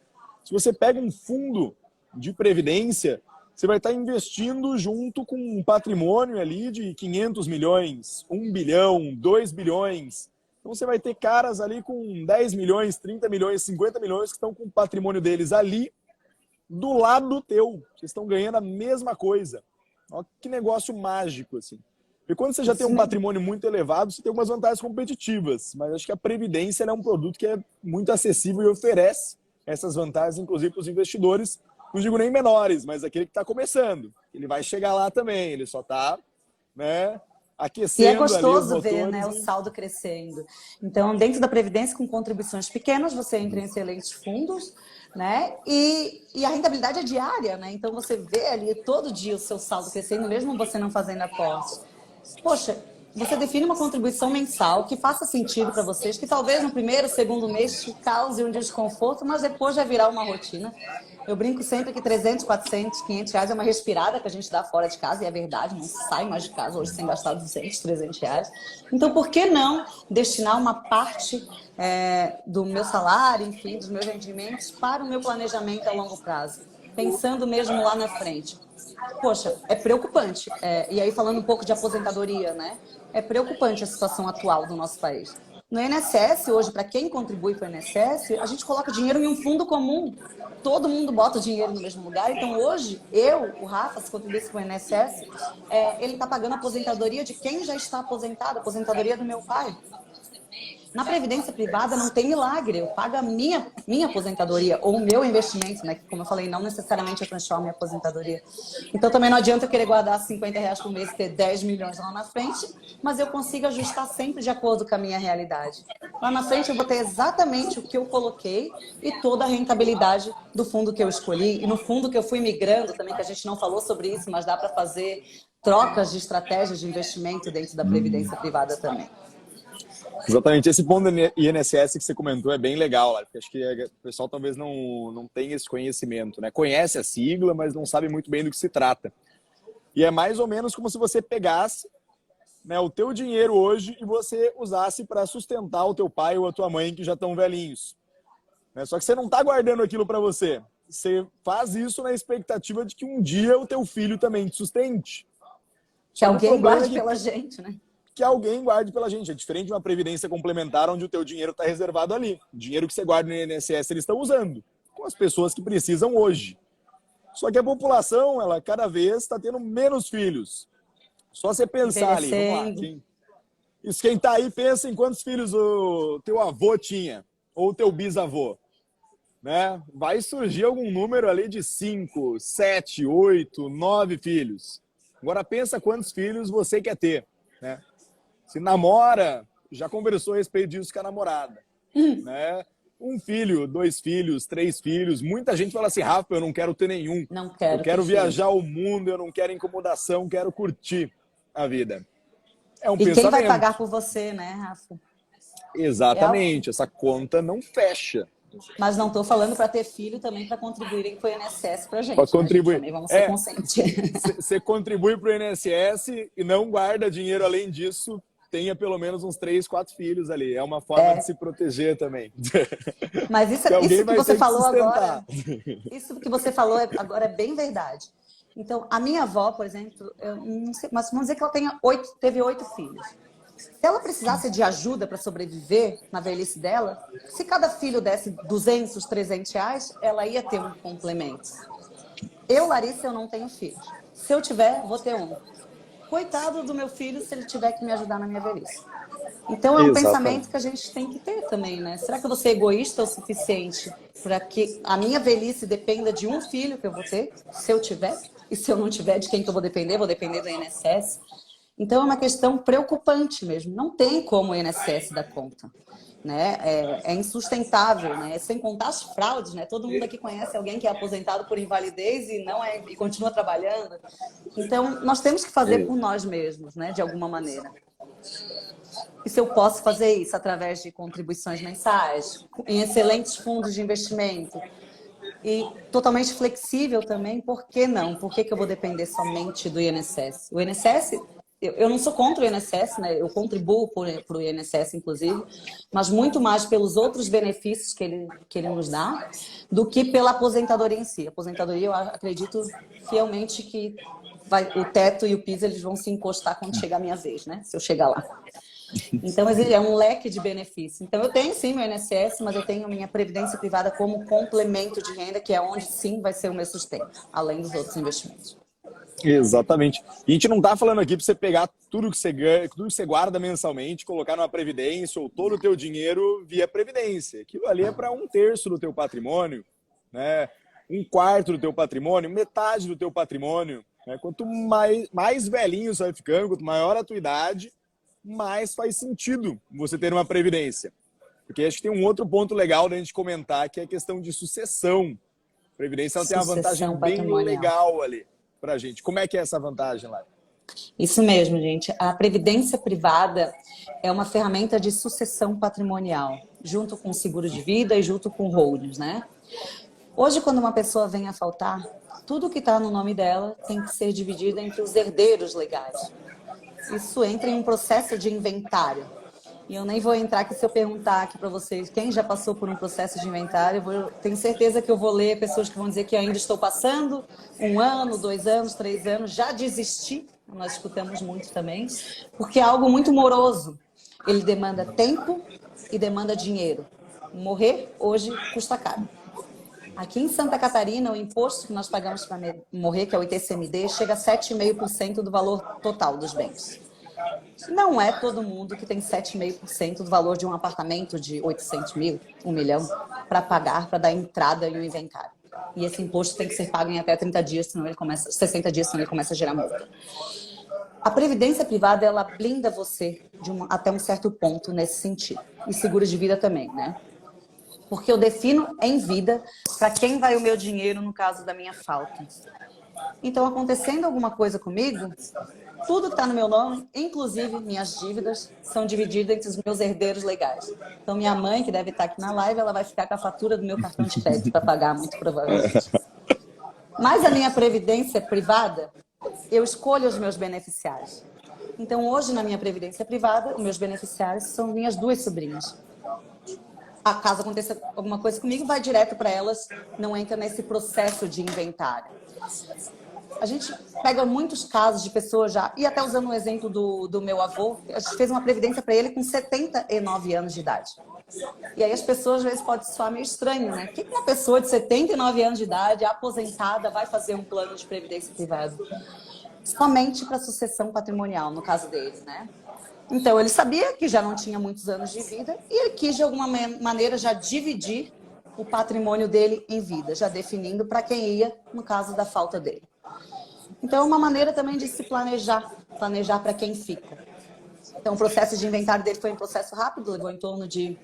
você pega um fundo de previdência, você vai estar investindo junto com um patrimônio ali de 500 milhões, 1 bilhão, 2 bilhões. Então você vai ter caras ali com 10 milhões, 30 milhões, 50 milhões que estão com o patrimônio deles ali do lado teu. Vocês estão ganhando a mesma coisa. Olha que negócio mágico, assim. E quando você já tem um patrimônio muito elevado, você tem algumas vantagens competitivas. Mas acho que a Previdência é um produto que é muito acessível e oferece essas vantagens, inclusive, para os investidores. Não digo nem menores, mas aquele que está começando. Ele vai chegar lá também, ele só está, né, aquecendo. E é gostoso ali os ver, motores, né, o saldo crescendo. Então, dentro da Previdência, com contribuições pequenas, você entra em excelentes fundos, né? E a rentabilidade é diária, né? Então, você vê ali todo dia o seu saldo crescendo, mesmo você não fazendo aporte. Poxa, você define uma contribuição mensal que faça sentido para vocês, que talvez no primeiro, segundo mês te cause um desconforto, mas depois vai virar uma rotina. Eu brinco sempre que 300, 400, 500 reais é uma respirada que a gente dá fora de casa, e é verdade, não sai mais de casa hoje sem gastar 200, 300 reais. Então, por que não destinar uma parte do meu salário, enfim, dos meus rendimentos para o meu planejamento a longo prazo? Pensando mesmo lá na frente. Poxa, é preocupante. E aí, falando um pouco de aposentadoria, né? É preocupante a situação atual do nosso país. No INSS, hoje, para quem contribui para o INSS, a gente coloca dinheiro em um fundo comum. Todo mundo bota o dinheiro no mesmo lugar. Então, hoje, o Rafa, se contribuísse para o INSS, ele está pagando a aposentadoria de quem já está aposentado, a aposentadoria do meu pai. Na previdência privada não tem milagre, eu pago a minha aposentadoria ou o meu investimento, né? Que, como eu falei, não necessariamente eu transformo minha aposentadoria. Então também não adianta eu querer guardar 50 reais por mês e ter 10 milhões lá na frente, mas eu consigo ajustar sempre de acordo com a minha realidade. Lá na frente eu vou ter exatamente o que eu coloquei e toda a rentabilidade do fundo que eu escolhi. E no fundo que eu fui migrando também, que a gente não falou sobre isso, mas dá para fazer trocas de estratégias de investimento dentro da previdência privada também. Exatamente. Esse ponto do INSS que você comentou é bem legal, porque acho que o pessoal talvez não tenha esse conhecimento, né? Conhece a sigla, mas não sabe muito bem do que se trata. E é mais ou menos como se você pegasse, né, o teu dinheiro hoje e você usasse para sustentar o teu pai ou a tua mãe que já estão velhinhos. Né? Só que você não está guardando aquilo para você. Você faz isso na expectativa de que um dia o teu filho também te sustente. Que alguém guarde pela gente, né? Que alguém guarde pela gente. É diferente de uma previdência complementar onde o teu dinheiro está reservado ali. O dinheiro que você guarda no INSS eles estão usando com as pessoas que precisam hoje. Só que a população, ela cada vez está tendo menos filhos. Só você pensar ali, vamos lá. Quem está aí, pensa em quantos filhos o teu avô tinha, ou o teu bisavô. Né? Vai surgir algum número ali de 5, 7, 8, 9 filhos. Agora pensa quantos filhos você quer ter. Né? Se namora, já conversou a respeito disso com a namorada. Né? um filho, 2 filhos, 3 filhos. Muita gente fala assim, Rafa, eu não quero ter nenhum. Não Eu quero ter quero filho. viajar o mundo, eu não quero incomodação, quero curtir a vida. É um E quem vai pensamento. pagar por você, né, Rafa? É algo... Exatamente, essa conta não fecha. Mas não estou falando para ter filho também para contribuírem com o INSS para a Para gente, né, gente? contribuir. Também vamos ser conscientes. Você contribui para o INSS e não guarda dinheiro além disso, tenha pelo menos uns 3, 4 filhos ali. É uma forma de se proteger também. Mas isso, Que alguém isso que vai você ter que falou sustentar. agora, isso que você falou agora é bem verdade. Então, a minha avó, por exemplo, eu não sei, mas vamos dizer que ela teve 8 filhos. Se ela precisasse de ajuda para sobreviver na velhice dela, se cada filho desse 200, 300 reais, ela ia ter um complemento. Eu, Larissa, eu não tenho filhos. Se eu tiver, vou ter um. Coitado do meu filho se ele tiver que me ajudar na minha velhice. Então, é um pensamento Exatamente. que a gente tem que ter também, né? Será que eu vou ser egoísta o suficiente para que a minha velhice dependa de um filho que eu vou ter, se eu tiver? E se eu não tiver, de quem que eu vou depender? Vou depender do INSS? Então, é uma questão preocupante mesmo. Não tem como o INSS dar conta. Né? É insustentável, né? Sem contar as fraudes, né? Todo mundo aqui conhece alguém que é aposentado por invalidez e não é e continua trabalhando. Então, nós temos que fazer por nós mesmos, né? De alguma maneira. E se eu posso fazer isso através de contribuições mensais, em excelentes fundos de investimento e totalmente flexível também, por que não? Por que eu vou depender somente do INSS? O INSS, eu não sou contra o INSS, né? Eu contribuo para o INSS, inclusive, mas muito mais pelos outros benefícios que ele nos dá do que pela aposentadoria em si. A aposentadoria, eu acredito fielmente que o teto e o piso eles vão se encostar quando chegar a minha vez, né? Se eu chegar lá. Então, é um leque de benefícios. Então, eu tenho sim meu INSS, mas eu tenho minha previdência privada como complemento de renda, que é onde sim vai ser o meu sustento, além dos outros investimentos. Exatamente. E a gente não está falando aqui para você pegar tudo que você ganha, tudo que você guarda mensalmente, colocar numa previdência ou todo o teu dinheiro via previdência. Aquilo ali é para 1/3 do teu patrimônio, né? 1/4 do teu patrimônio, metade do teu patrimônio. Né? Quanto mais velhinho você vai ficando, quanto maior a tua idade, mais faz sentido você ter uma previdência. Porque acho que tem um outro ponto legal da gente comentar, que é a questão de sucessão. A previdência ela tem uma vantagem Sucessão bem patrimonial. legal ali para a gente. Como é que é essa vantagem lá? Isso mesmo, gente. A previdência privada é uma ferramenta de sucessão patrimonial, junto com o seguro de vida e junto com holdings, né? Hoje, quando uma pessoa vem a faltar, tudo que está no nome dela tem que ser dividido entre os herdeiros legais. Isso entra em um processo de inventário. E eu nem vou entrar aqui se eu perguntar aqui para vocês quem já passou por um processo de inventário. Tenho certeza que eu vou ler pessoas que vão dizer que ainda estou passando 1 ano, 2 anos, 3 anos, já desisti. Nós escutamos muito também, porque é algo muito moroso. Ele demanda tempo e demanda dinheiro. Morrer hoje custa caro. Aqui em Santa Catarina, o imposto que nós pagamos para morrer, que é o ITCMD, chega a 7,5% do valor total dos bens. Não é todo mundo que tem 7,5% do valor de um apartamento de 800 mil, 1 milhão, para pagar, para dar entrada em um inventário. E esse imposto tem que ser pago em até 30 dias, senão ele começa, 60 dias, senão ele começa a gerar multa. A previdência privada, ela blinda você até um certo ponto nesse sentido. E seguro de vida também, né? Porque eu defino em vida para quem vai o meu dinheiro no caso da minha falta. Então, acontecendo alguma coisa comigo, tudo que está no meu nome, inclusive minhas dívidas, são divididas entre os meus herdeiros legais. Então, minha mãe, que deve estar aqui na live, ela vai ficar com a fatura do meu cartão de crédito para pagar, muito provavelmente. Mas a minha previdência privada, eu escolho os meus beneficiários. Então, hoje, na minha previdência privada, os meus beneficiários são minhas 2 sobrinhas. Caso aconteça alguma coisa comigo, vai direto para elas, não entra nesse processo de inventário. A gente pega muitos casos de pessoas já, e até usando o exemplo do meu avô, a gente fez uma previdência para ele com 79 anos de idade. E aí as pessoas, às vezes, pode soar meio estranho, né? O que uma pessoa de 79 anos de idade, aposentada, vai fazer um plano de previdência privada? Somente para sucessão patrimonial, no caso dele, né? Então, ele sabia que já não tinha muitos anos de vida e ele quis, de alguma maneira, já dividir o patrimônio dele em vida, já definindo para quem ia, no caso da falta dele. Então, é uma maneira também de se planejar para quem fica. Então, o processo de inventário dele foi um processo rápido, levou em torno de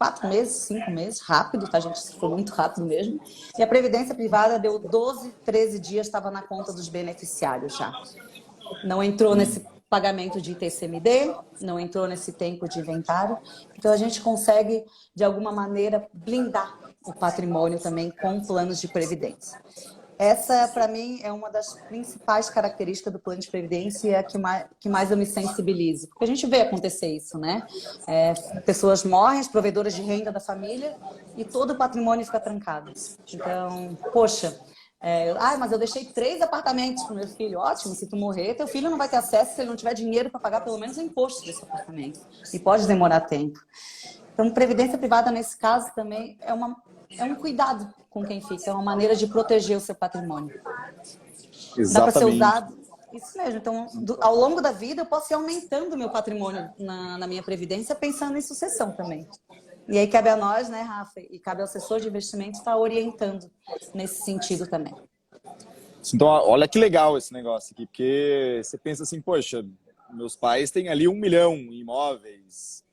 4 meses, 5 meses, rápido, tá, gente? Isso foi muito rápido mesmo. E a Previdência Privada deu 12, 13 dias, estava na conta dos beneficiários já. Não entrou nesse pagamento de ITCMD, não entrou nesse tempo de inventário. Então, a gente consegue, de alguma maneira, blindar o patrimônio também com planos de previdência. Essa, para mim, é uma das principais características do plano de previdência e é a que mais eu me sensibilizo. Porque a gente vê acontecer isso, né? Pessoas morrem, as provedoras de renda da família, e todo o patrimônio fica trancado. Então, poxa, mas eu deixei 3 apartamentos para o meu filho. Ótimo, se tu morrer, teu filho não vai ter acesso se ele não tiver dinheiro para pagar pelo menos o imposto desse apartamento. E pode demorar tempo. Então, previdência privada, nesse caso, também é um cuidado com quem fica, é uma maneira de proteger o seu patrimônio. Exatamente. Dá para ser usado. Isso mesmo. Então, ao longo da vida, eu posso ir aumentando o meu patrimônio na minha previdência, pensando em sucessão também. E aí cabe a nós, né, Rafa, e cabe ao assessor de investimento estar orientando nesse sentido também. Então, olha que legal esse negócio aqui, porque você pensa assim, poxa, meus pais têm ali 1 milhão em imóveis,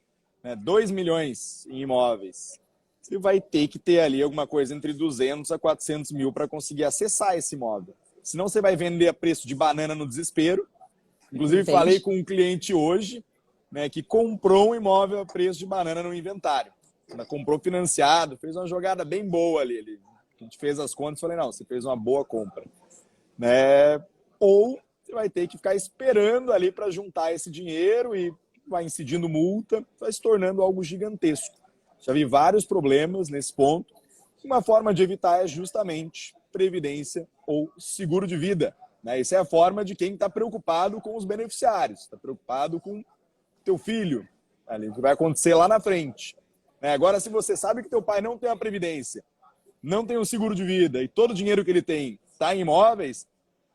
né, 2 milhões em imóveis. Você vai ter que ter ali alguma coisa entre 200 a 400 mil para conseguir acessar esse imóvel. Senão você vai vender a preço de banana no desespero. Inclusive, falei com um cliente hoje, né, que comprou um imóvel a preço de banana no inventário. Ela comprou financiado, fez uma jogada bem boa ali. A gente fez as contas e falei, não, você fez uma boa compra. Né? Ou você vai ter que ficar esperando ali para juntar esse dinheiro e vai incidindo multa, vai se tornando algo gigantesco. Já vi vários problemas nesse ponto. Uma forma de evitar é justamente previdência ou seguro de vida. Né? Essa é a forma de quem está preocupado com os beneficiários, está preocupado com teu filho, ali, o que vai acontecer lá na frente. Né? Agora, se você sabe que teu pai não tem a previdência, não tem um seguro de vida e todo o dinheiro que ele tem está em imóveis,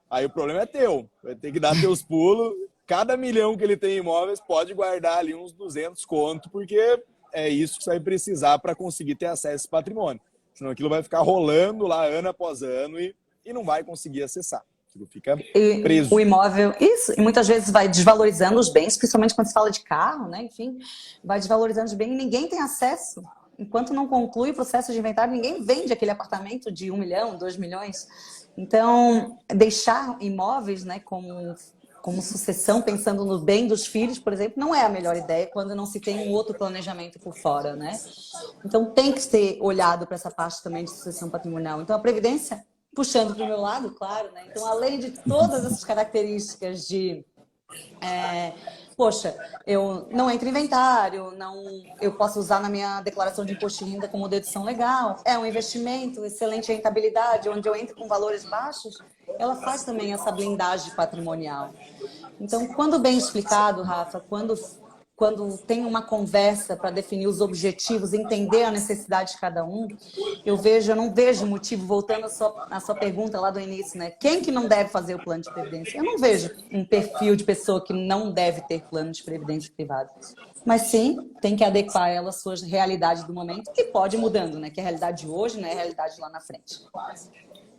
aí o problema é teu. Vai ter que dar teus pulos. Cada milhão que ele tem em imóveis pode guardar ali uns 200 conto, porque é isso que você vai precisar para conseguir ter acesso a esse patrimônio. Senão aquilo vai ficar rolando lá ano após ano e não vai conseguir acessar. Aquilo fica preso. O imóvel, isso, e muitas vezes vai desvalorizando os bens, principalmente quando se fala de carro, né? Enfim, vai desvalorizando os bens e ninguém tem acesso. Enquanto não conclui o processo de inventário, ninguém vende aquele apartamento de 1 milhão, 2 milhões. Então, deixar imóveis, né, como sucessão, pensando no bem dos filhos, por exemplo, não é a melhor ideia quando não se tem um outro planejamento por fora, né? Então, tem que ser olhado para essa parte também de sucessão patrimonial. Então, a Previdência, puxando para o meu lado, claro, né? Então, além de todas essas características de... poxa, eu não entro em inventário, eu posso usar na minha declaração de imposto de renda como dedução legal, é um investimento, excelente rentabilidade, onde eu entro com valores baixos, ela faz também essa blindagem patrimonial. Então, quando bem explicado, Rafa, quando tem uma conversa para definir os objetivos, entender a necessidade de cada um, eu não vejo motivo, voltando à sua pergunta lá do início, né? Quem que não deve fazer o plano de previdência? Eu não vejo um perfil de pessoa que não deve ter plano de previdência privada. Mas sim, tem que adequar ela às suas realidades do momento, que pode ir mudando, né? Que a realidade de hoje não é a realidade lá na frente.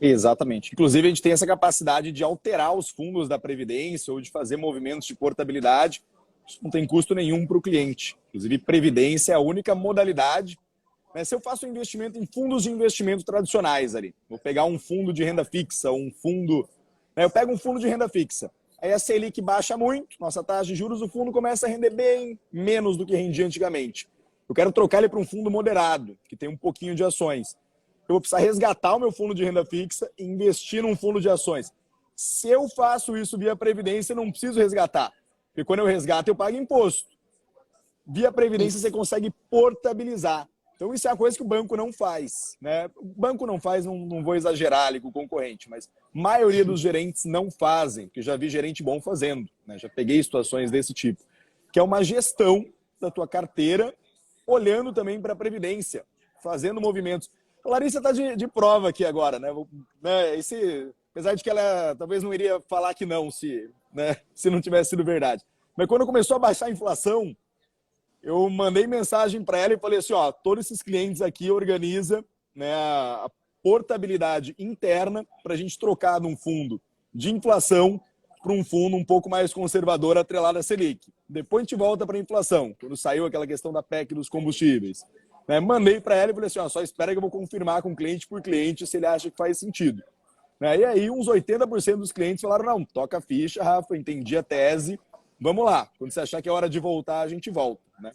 Exatamente. Inclusive, a gente tem essa capacidade de alterar os fundos da Previdência ou de fazer movimentos de portabilidade. Isso não tem custo nenhum para o cliente. Inclusive, Previdência é a única modalidade. Né? Se eu faço um investimento em fundos de investimento tradicionais ali, vou pegar um fundo de renda fixa, eu pego um fundo de renda fixa. Aí a Selic baixa muito, nossa taxa de juros, o fundo começa a render bem menos do que rendia antigamente. Eu quero trocar ele para um fundo moderado, que tem um pouquinho de ações. Eu vou precisar resgatar o meu fundo de renda fixa e investir num fundo de ações. Se eu faço isso via Previdência, eu não preciso resgatar. Porque quando eu resgato, eu pago imposto. Via Previdência, você consegue portabilizar. Então, isso é a coisa que o banco não faz. Né? O banco não faz, não vou exagerar ali com o concorrente, mas a maioria dos gerentes não fazem, porque já vi gerente bom fazendo. Né? Já peguei situações desse tipo. Que é uma gestão da tua carteira, olhando também para a Previdência, fazendo movimentos. A Larissa está de prova aqui agora, né? Apesar de que ela talvez não iria falar que não, se não tivesse sido verdade. Mas quando começou a baixar a inflação, eu mandei mensagem para ela e falei assim, todos esses clientes aqui organiza, né, a portabilidade interna para a gente trocar de um fundo de inflação para um fundo um pouco mais conservador atrelado à Selic. Depois a gente volta para a inflação, quando saiu aquela questão da PEC dos combustíveis. Né? Mandei para ela e falei assim, ó, só espera que eu vou confirmar com cliente por cliente se ele acha que faz sentido. Né? E aí uns 80% dos clientes falaram, não, toca a ficha, Rafa, entendi a tese, vamos lá. Quando você achar que é hora de voltar, a gente volta. Né?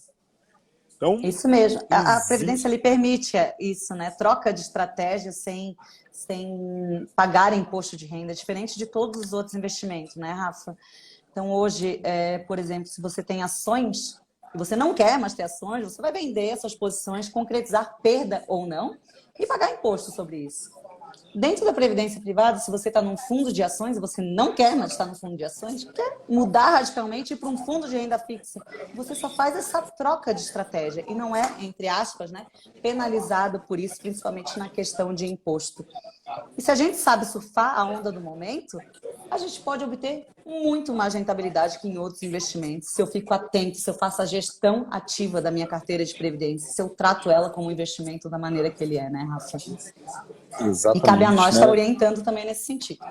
Então, isso mesmo. A Previdência lhe permite isso, né? Troca de estratégia sem pagar imposto de renda, diferente de todos os outros investimentos, né, Rafa? Então, hoje, por exemplo, se você tem ações, e você não quer mais ter ações, você vai vender essas posições, concretizar perda ou não, e pagar imposto sobre isso. Dentro da Previdência Privada, se você está num fundo de ações e você não quer mais estar no fundo de ações, quer mudar radicalmente e ir para um fundo de renda fixa, você só faz essa troca de estratégia e não é, entre aspas, né, penalizado por isso, principalmente na questão de imposto. E se a gente sabe surfar a onda do momento, a gente pode obter muito mais rentabilidade que em outros investimentos. Se eu fico atento, se eu faço a gestão ativa da minha carteira de previdência, se eu trato ela como um investimento da maneira que ele é, né, Rafa? Exatamente. E cabe a nós estar orientando também nesse sentido.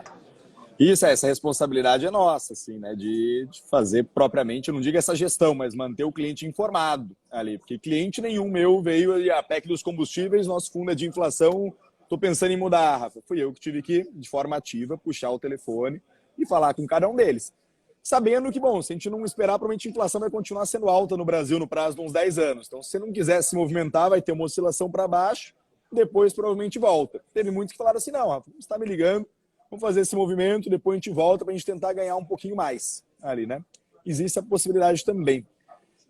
Isso, essa responsabilidade é nossa, assim, né? De fazer propriamente, eu não digo essa gestão, mas manter o cliente informado ali. Porque cliente nenhum meu veio ali, a PEC dos combustíveis, nosso fundo é de inflação, estou pensando em mudar, Rafa. Fui eu que tive que, de forma ativa, puxar o telefone e falar com cada um deles. Sabendo que, bom, se a gente não esperar, provavelmente a inflação vai continuar sendo alta no Brasil no prazo de uns 10 anos. Então, se você não quiser se movimentar, vai ter uma oscilação para baixo, depois provavelmente volta. Teve muitos que falaram assim, não, Rafa, você está me ligando, vamos fazer esse movimento, depois a gente volta para a gente tentar ganhar um pouquinho mais ali, né? Existe a possibilidade também.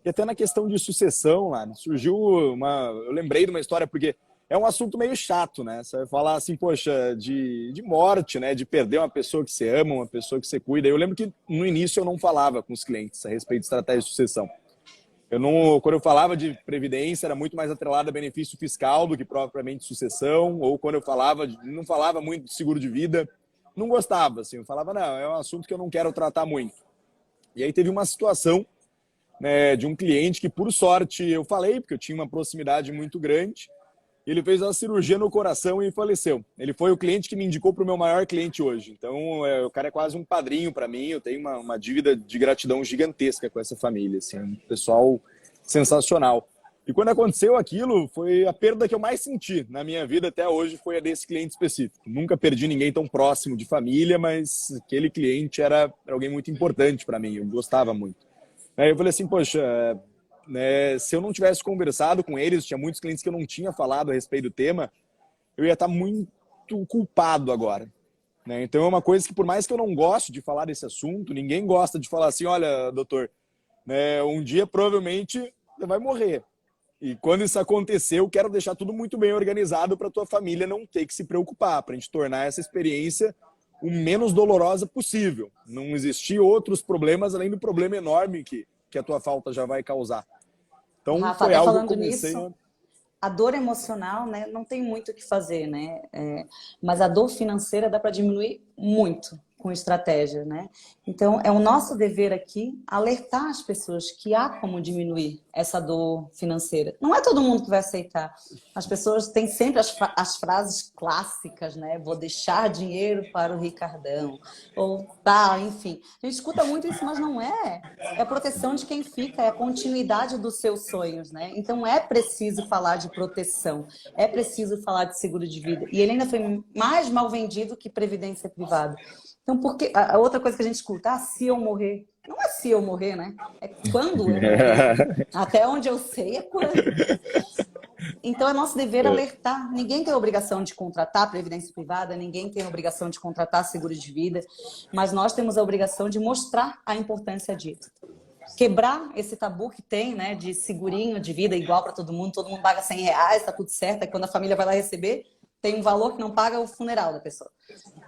E até na questão de sucessão, lá, surgiu uma... Eu lembrei de uma história, porque é um assunto meio chato, né? Você vai falar assim, poxa, de morte, né? De perder uma pessoa que você ama, uma pessoa que você cuida. Eu lembro que no início eu não falava com os clientes a respeito de estratégia de sucessão. Quando eu falava de previdência, era muito mais atrelado a benefício fiscal do que propriamente sucessão, ou quando eu falava, não falava muito de seguro de vida, não gostava, assim, eu falava, não, é um assunto que eu não quero tratar muito. E aí teve uma situação, né, de um cliente que, por sorte, eu falei, porque eu tinha uma proximidade muito grande, ele fez uma cirurgia no coração e faleceu. Ele foi o cliente que me indicou para o meu maior cliente hoje. Então, o cara é quase um padrinho para mim. Eu tenho uma dívida de gratidão gigantesca com essa família. Assim, um pessoal sensacional. E quando aconteceu aquilo, foi a perda que eu mais senti na minha vida até hoje, foi a desse cliente específico. Nunca perdi ninguém tão próximo de família, mas aquele cliente era alguém muito importante para mim. Eu gostava muito. Aí eu falei assim, poxa... né, se eu não tivesse conversado com eles, tinha muitos clientes que eu não tinha falado a respeito do tema, eu ia estar muito culpado agora. Né? Então é uma coisa que, por mais que eu não goste de falar desse assunto, ninguém gosta de falar assim, olha, doutor, né, um dia provavelmente você vai morrer. E quando isso acontecer, eu quero deixar tudo muito bem organizado para a tua família não ter que se preocupar, para a gente tornar essa experiência o menos dolorosa possível. Não existir outros problemas além do problema enorme que a tua falta já vai causar. Então, Rafa, foi até algo que eu falando comecei... nisso, a dor emocional, né, não tem muito o que fazer, né? Mas a dor financeira dá para diminuir muito com estratégia, né? Então, é o nosso dever aqui alertar as pessoas que há como diminuir essa dor financeira. Não é todo mundo que vai aceitar. As pessoas têm sempre as frases clássicas, né? Vou deixar dinheiro para o Ricardão. Ou tá, enfim. A gente escuta muito isso, mas não é. É a proteção de quem fica, é a continuidade dos seus sonhos, né? Então, é preciso falar de proteção. É preciso falar de seguro de vida. E ele ainda foi mais mal vendido que previdência privada. Então, porque a outra coisa que a gente escuta, se eu morrer. Não é se eu morrer, né? É quando eu morrer. Até onde eu sei é quando. Então, é nosso dever alertar. Ninguém tem a obrigação de contratar previdência privada, ninguém tem a obrigação de contratar seguro de vida, mas nós temos a obrigação de mostrar a importância disso. Quebrar esse tabu que tem, né, de segurinho de vida igual para todo mundo paga R$100, tá tudo certo, aí quando a família vai lá receber, tem um valor que não paga o funeral da pessoa.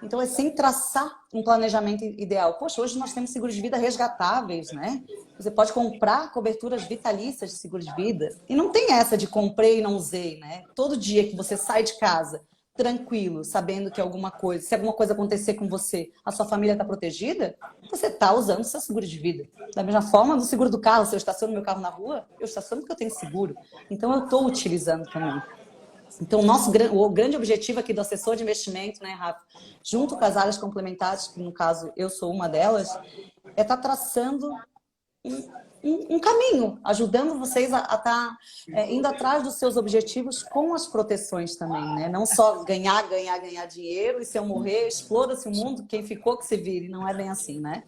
Então, é sem traçar um planejamento ideal. Poxa, hoje nós temos seguros de vida resgatáveis, né? Você pode comprar coberturas vitalícias de seguro de vida. E não tem essa de comprei e não usei, né? Todo dia que você sai de casa, tranquilo, sabendo que se alguma coisa acontecer com você, a sua família está protegida, você está usando o seu seguro de vida. Da mesma forma, do seguro do carro, se eu estaciono meu carro na rua, eu estaciono porque eu tenho seguro. Então, eu estou utilizando também. Então, o grande objetivo aqui do assessor de investimento, né, Rafa, junto com as áreas complementares, que no caso eu sou uma delas, é estar traçando um caminho, ajudando vocês a estar indo atrás dos seus objetivos com as proteções também, né? Não só ganhar dinheiro e se eu morrer, exploda-se o mundo, quem ficou que se vire, não é bem assim, né?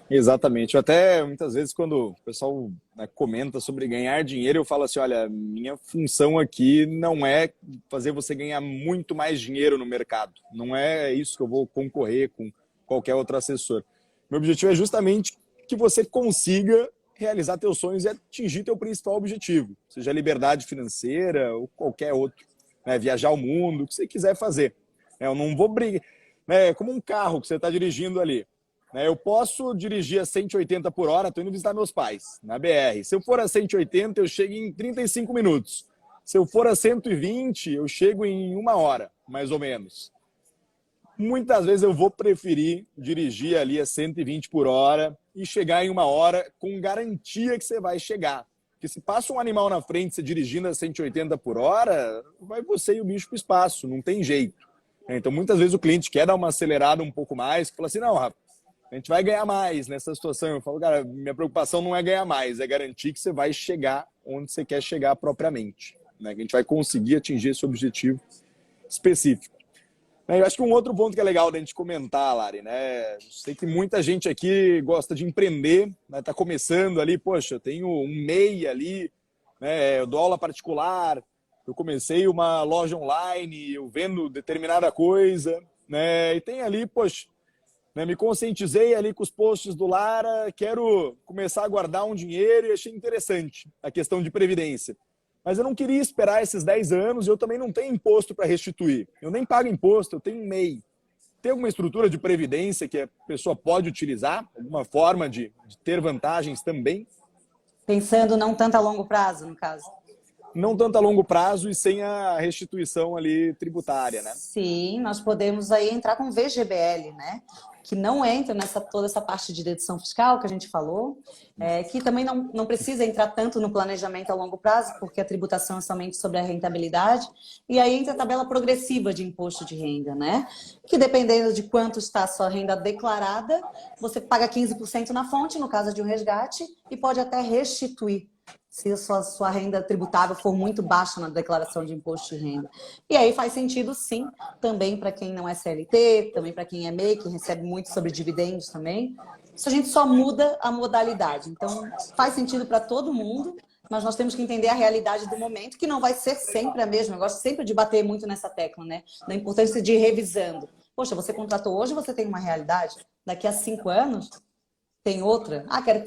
Exatamente. Eu até, muitas vezes, quando o pessoal, né, comenta sobre ganhar dinheiro, eu falo assim, olha, minha função aqui não é fazer você ganhar muito mais dinheiro no mercado. Não é isso que eu vou concorrer com qualquer outro assessor. Meu objetivo é justamente que você consiga realizar teus sonhos e atingir teu principal objetivo, seja liberdade financeira ou qualquer outro, né, viajar o mundo, o que você quiser fazer. Eu não vou brigar, né, é como um carro que você está dirigindo ali. Eu posso dirigir a 180 por hora, estou indo visitar meus pais na BR. Se eu for a 180, eu chego em 35 minutos. Se eu for a 120, eu chego em 1 hora, mais ou menos. Muitas vezes eu vou preferir dirigir ali a 120 por hora e chegar em 1 hora com garantia que você vai chegar. Porque se passa um animal na frente, você dirigindo a 180 por hora, vai você e o bicho para o espaço, não tem jeito. Então, muitas vezes o cliente quer dar uma acelerada um pouco mais, que fala assim, não, Rafa, a gente vai ganhar mais nessa situação. Eu falo, cara, minha preocupação não é ganhar mais, é garantir que você vai chegar onde você quer chegar propriamente, né? Que a gente vai conseguir atingir esse objetivo específico. Eu acho que um outro ponto que é legal da gente comentar, Lari, né? Sei que muita gente aqui gosta de empreender, né? Tá começando ali, poxa, eu tenho um MEI ali, né? Eu dou aula particular, eu comecei uma loja online, eu vendo determinada coisa, né? E tem ali, poxa, né, me conscientizei ali com os posts do Lara, quero começar a guardar um dinheiro e achei interessante a questão de previdência. Mas eu não queria esperar esses 10 anos e eu também não tenho imposto para restituir. Eu nem pago imposto, eu tenho um MEI. Tem alguma estrutura de previdência que a pessoa pode utilizar? Alguma forma de ter vantagens também? Pensando não tanto a longo prazo, no caso. Não tanto a longo prazo e sem a restituição ali tributária, né? Sim, nós podemos aí entrar com VGBL, né? Que não entra nessa toda essa parte de dedução fiscal que a gente falou, que também não precisa entrar tanto no planejamento a longo prazo, porque a tributação é somente sobre a rentabilidade, e aí entra a tabela progressiva de imposto de renda, né? Que dependendo de quanto está a sua renda declarada, você paga 15% na fonte, no caso de um resgate, e pode até restituir se a sua renda tributável for muito baixa na declaração de imposto de renda. E aí faz sentido, sim, também para quem não é CLT, também para quem é MEI, que recebe muito sobre dividendos também. Isso a gente só muda a modalidade. Então, faz sentido para todo mundo, mas nós temos que entender a realidade do momento, que não vai ser sempre a mesma. Eu gosto sempre de bater muito nessa tecla, né? Da importância de ir revisando. Poxa, você contratou hoje, você tem uma realidade. Daqui a 5 anos, tem outra? Ah, quero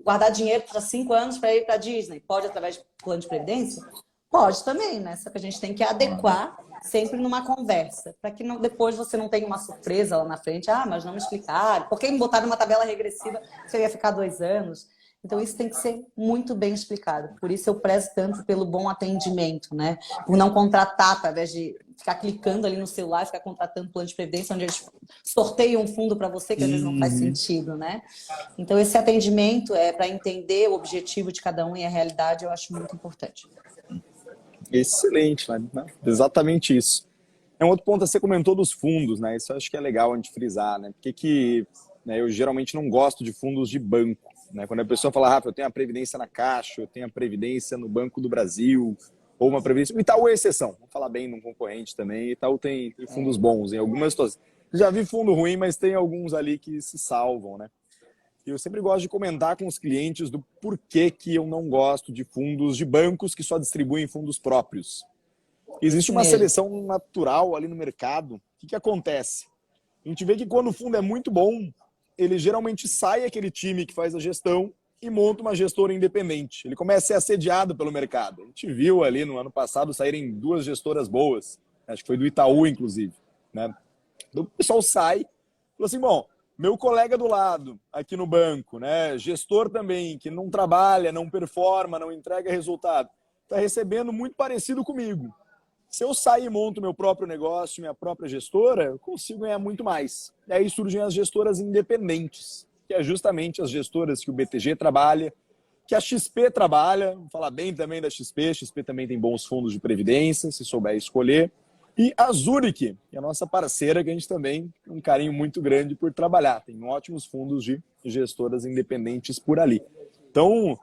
guardar dinheiro para 5 anos para ir para a Disney. Pode através de plano de previdência? Pode também, né? Só que a gente tem que adequar sempre numa conversa, para que depois você não tenha uma surpresa lá na frente. Ah, mas não me explicaram. Por que me botaram uma tabela regressiva se eu ia ficar 2 anos? Então, isso tem que ser muito bem explicado. Por isso, eu prezo tanto pelo bom atendimento, né? Por não contratar, através de ficar clicando ali no celular e ficar contratando plano de previdência, onde eles sorteiam um fundo para você, que às vezes não faz sentido, né? Então, esse atendimento para entender o objetivo de cada um e a realidade, eu acho muito importante. Excelente, né? Exatamente isso. Um outro ponto, você comentou dos fundos, né? Isso eu acho que é legal a gente frisar, né? Porque né, eu geralmente não gosto de fundos de banco, né? Quando a pessoa fala, Rafa, eu tenho a previdência na Caixa, eu tenho a previdência no Banco do Brasil, ou uma previdência... O Itaú é exceção, vamos falar bem num concorrente também. Itaú tem fundos bons em algumas situações. Já vi fundo ruim, mas tem alguns ali que se salvam, né? E eu sempre gosto de comentar com os clientes do porquê que eu não gosto de fundos de bancos que só distribuem fundos próprios. Existe uma seleção natural ali no mercado. O que acontece? A gente vê que quando o fundo é muito bom, ele geralmente sai aquele time que faz a gestão e monta uma gestora independente. Ele começa a ser assediado pelo mercado. A gente viu ali no ano passado saírem 2 gestoras boas. Acho que foi do Itaú, inclusive, né? O pessoal sai, falou assim, bom, meu colega do lado, aqui no banco, né, gestor também, que não trabalha, não performa, não entrega resultado, está recebendo muito parecido comigo. Se eu sair e monto meu próprio negócio, minha própria gestora, eu consigo ganhar muito mais. E aí surgem as gestoras independentes, que é justamente as gestoras que o BTG trabalha, que a XP trabalha, vou falar bem também da XP também tem bons fundos de previdência, se souber escolher. E a Zurich, que é a nossa parceira, que a gente também tem um carinho muito grande por trabalhar. Tem ótimos fundos de gestoras independentes por ali. Então,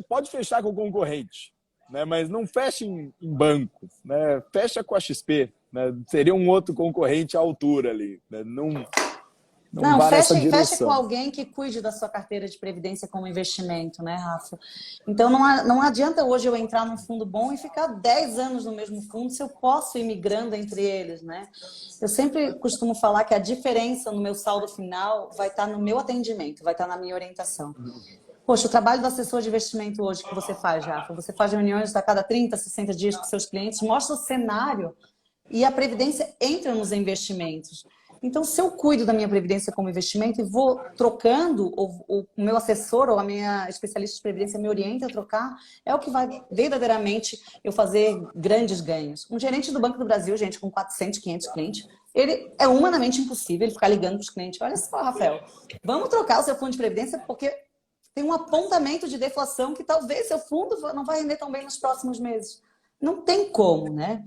pode fechar com o concorrente, né? Mas não feche em banco, né? Fecha com a XP, né? Seria um outro concorrente à altura ali, né? Não Não, vá nessa feche com direção. alguém que cuide da sua carteira de previdência como investimento, né, Rafa? Então, não adianta hoje eu entrar num fundo bom e ficar 10 anos no mesmo fundo se eu posso ir migrando entre eles, né? Eu sempre costumo falar que a diferença no meu saldo final vai estar no meu atendimento, vai estar na minha orientação. Poxa, o trabalho do assessor de investimento hoje que você faz, Rafa, você faz reuniões a cada 30, 60 dias com seus clientes, mostra o cenário e a previdência entra nos investimentos. Então, se eu cuido da minha previdência como investimento e vou trocando, o meu assessor ou a minha especialista de previdência me orienta a trocar, é o que vai verdadeiramente eu fazer grandes ganhos. Um gerente do Banco do Brasil, gente, com 400, 500 clientes, ele é humanamente impossível ele ficar ligando para os clientes. Olha só, Rafael, vamos trocar o seu fundo de previdência porque tem um apontamento de deflação que talvez seu fundo não vai render tão bem nos próximos meses. Não tem como, né?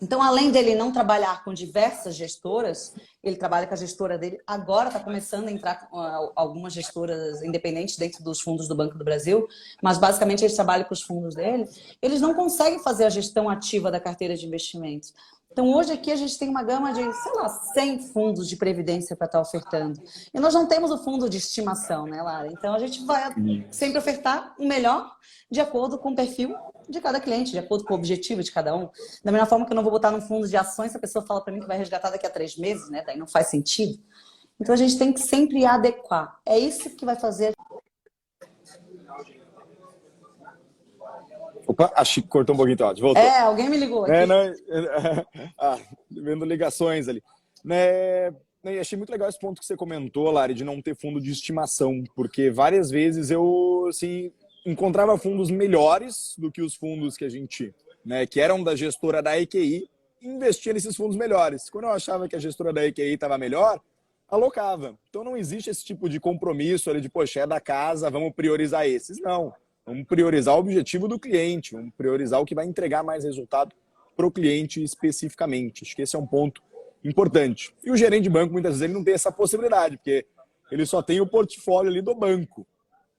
Então, além dele não trabalhar com diversas gestoras, ele trabalha com a gestora dele. Agora está começando a entrar algumas gestoras independentes dentro dos fundos do Banco do Brasil, mas basicamente eles trabalham com os fundos dele. Eles não conseguem fazer a gestão ativa da carteira de investimentos. Então, hoje aqui a gente tem uma gama de, sei lá, 100 fundos de previdência para estar ofertando. E nós não temos o fundo de estimação, né, Lara? Então, a gente vai sempre ofertar o melhor de acordo com o perfil de cada cliente, de acordo com o objetivo de cada um. Da mesma forma que eu não vou botar num fundo de ações se a pessoa fala para mim que vai resgatar daqui a 3 meses, né? Daí não faz sentido. Então, a gente tem que sempre adequar. É isso que vai fazer. Opa, acho que cortou um pouquinho, então, voltou. Alguém me ligou aqui. Vendo ligações ali. Né, achei muito legal esse ponto que você comentou, Lari, de não ter fundo de estimação, porque várias vezes eu, assim, encontrava fundos melhores do que os fundos que a gente, né, que eram da gestora da EQI, e investia nesses fundos melhores. Quando eu achava que a gestora da EQI estava melhor, alocava. Então não existe esse tipo de compromisso ali de, poxa, é da casa, vamos priorizar esses. Não. Vamos priorizar o objetivo do cliente, vamos priorizar o que vai entregar mais resultado para o cliente especificamente. Acho que esse é um ponto importante. E o gerente de banco, muitas vezes, ele não tem essa possibilidade, porque ele só tem o portfólio ali do banco.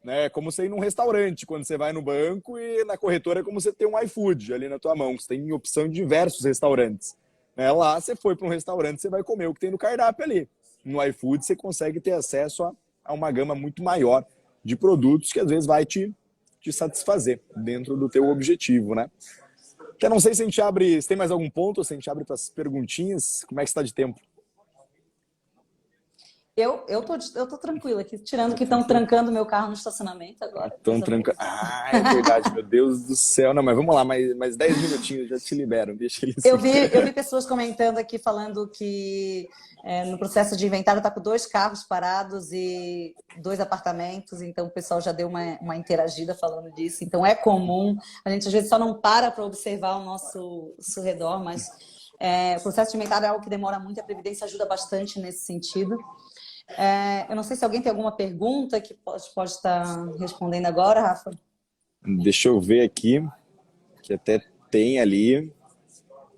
Né? É como você ir num restaurante, quando você vai no banco, e na corretora é como você ter um iFood ali na tua mão. Você tem opção de diversos restaurantes. Né? Lá, você foi para um restaurante, você vai comer o que tem no cardápio ali. No iFood, você consegue ter acesso a uma gama muito maior de produtos que, às vezes, vai te satisfazer dentro do teu objetivo, né? Até não sei se a gente abre, se tem mais algum ponto, se a gente abre para as perguntinhas, como é que está de tempo? Eu tô tranquila aqui, tirando que estão trancando meu carro no estacionamento agora. Estão trancando. Ah, é verdade, meu Deus do céu. Não, mas vamos lá, mais 10 minutinhos, já te liberam, deixa eles. Eu vi pessoas comentando aqui, falando que no processo de inventário está com 2 carros parados e 2 apartamentos, então o pessoal já deu uma interagida falando disso. Então é comum, a gente às vezes só não para observar o nosso redor, mas o processo de inventário é algo que demora muito, a Previdência ajuda bastante nesse sentido. Eu não sei se alguém tem alguma pergunta que pode estar respondendo agora, Rafa. Deixa eu ver aqui, que até tem ali.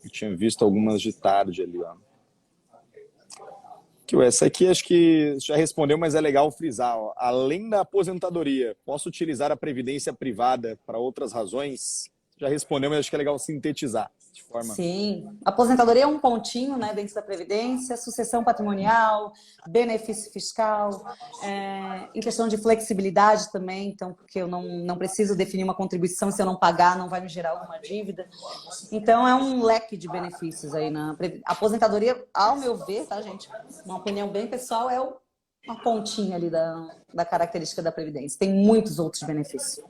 Eu tinha visto algumas de tarde ali, ó. Essa aqui acho que já respondeu, mas é legal frisar. Ó. Além da aposentadoria, posso utilizar a previdência privada para outras razões? Já respondeu, mas acho que é legal sintetizar. De forma... Sim. Aposentadoria é um pontinho, né, dentro da Previdência, sucessão patrimonial, benefício fiscal, em questão de flexibilidade também, então, porque eu não preciso definir uma contribuição, se eu não pagar, não vai me gerar alguma dívida. Então, é um leque de benefícios aí na Previdência. Aposentadoria, ao meu ver, tá, gente? Uma opinião bem pessoal, é uma pontinha ali da característica da Previdência. Tem muitos outros benefícios.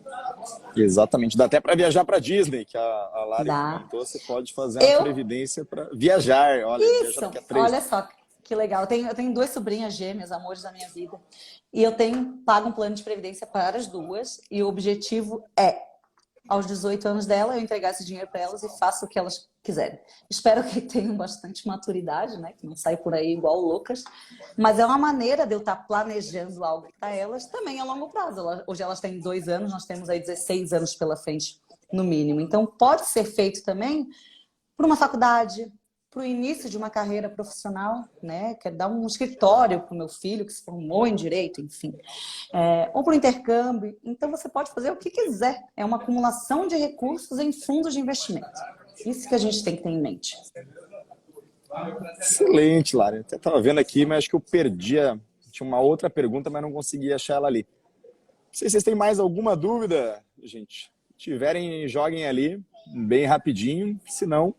Exatamente. Dá até para viajar para Disney, que a Lari comentou. Você pode fazer uma previdência para viajar. Olha, isso, olha só que legal. Eu tenho 2 sobrinhas gêmeas, amores da minha vida. E eu pago um plano de previdência para as 2. E o objetivo é, aos 18 anos dela, eu entregar esse dinheiro para elas e faço o que elas quiserem. Espero que tenham bastante maturidade, né? Que não saia por aí igual loucas. Mas é uma maneira de eu estar planejando algo para elas também a longo prazo. Hoje elas têm 2 anos, nós temos aí 16 anos pela frente, no mínimo. Então, pode ser feito também para uma faculdade, para o início de uma carreira profissional, né? Quero dar um escritório para o meu filho que se formou em direito, enfim, ou para o intercâmbio. Então você pode fazer o que quiser. É uma acumulação de recursos em fundos de investimento. Isso que a gente tem que ter em mente. Excelente, Lara. Até estava vendo aqui, mas acho que eu perdi. Tinha uma outra pergunta, mas não consegui achar ela ali. Não sei se vocês têm mais alguma dúvida, gente. Se tiverem, joguem ali, bem rapidinho. Se não,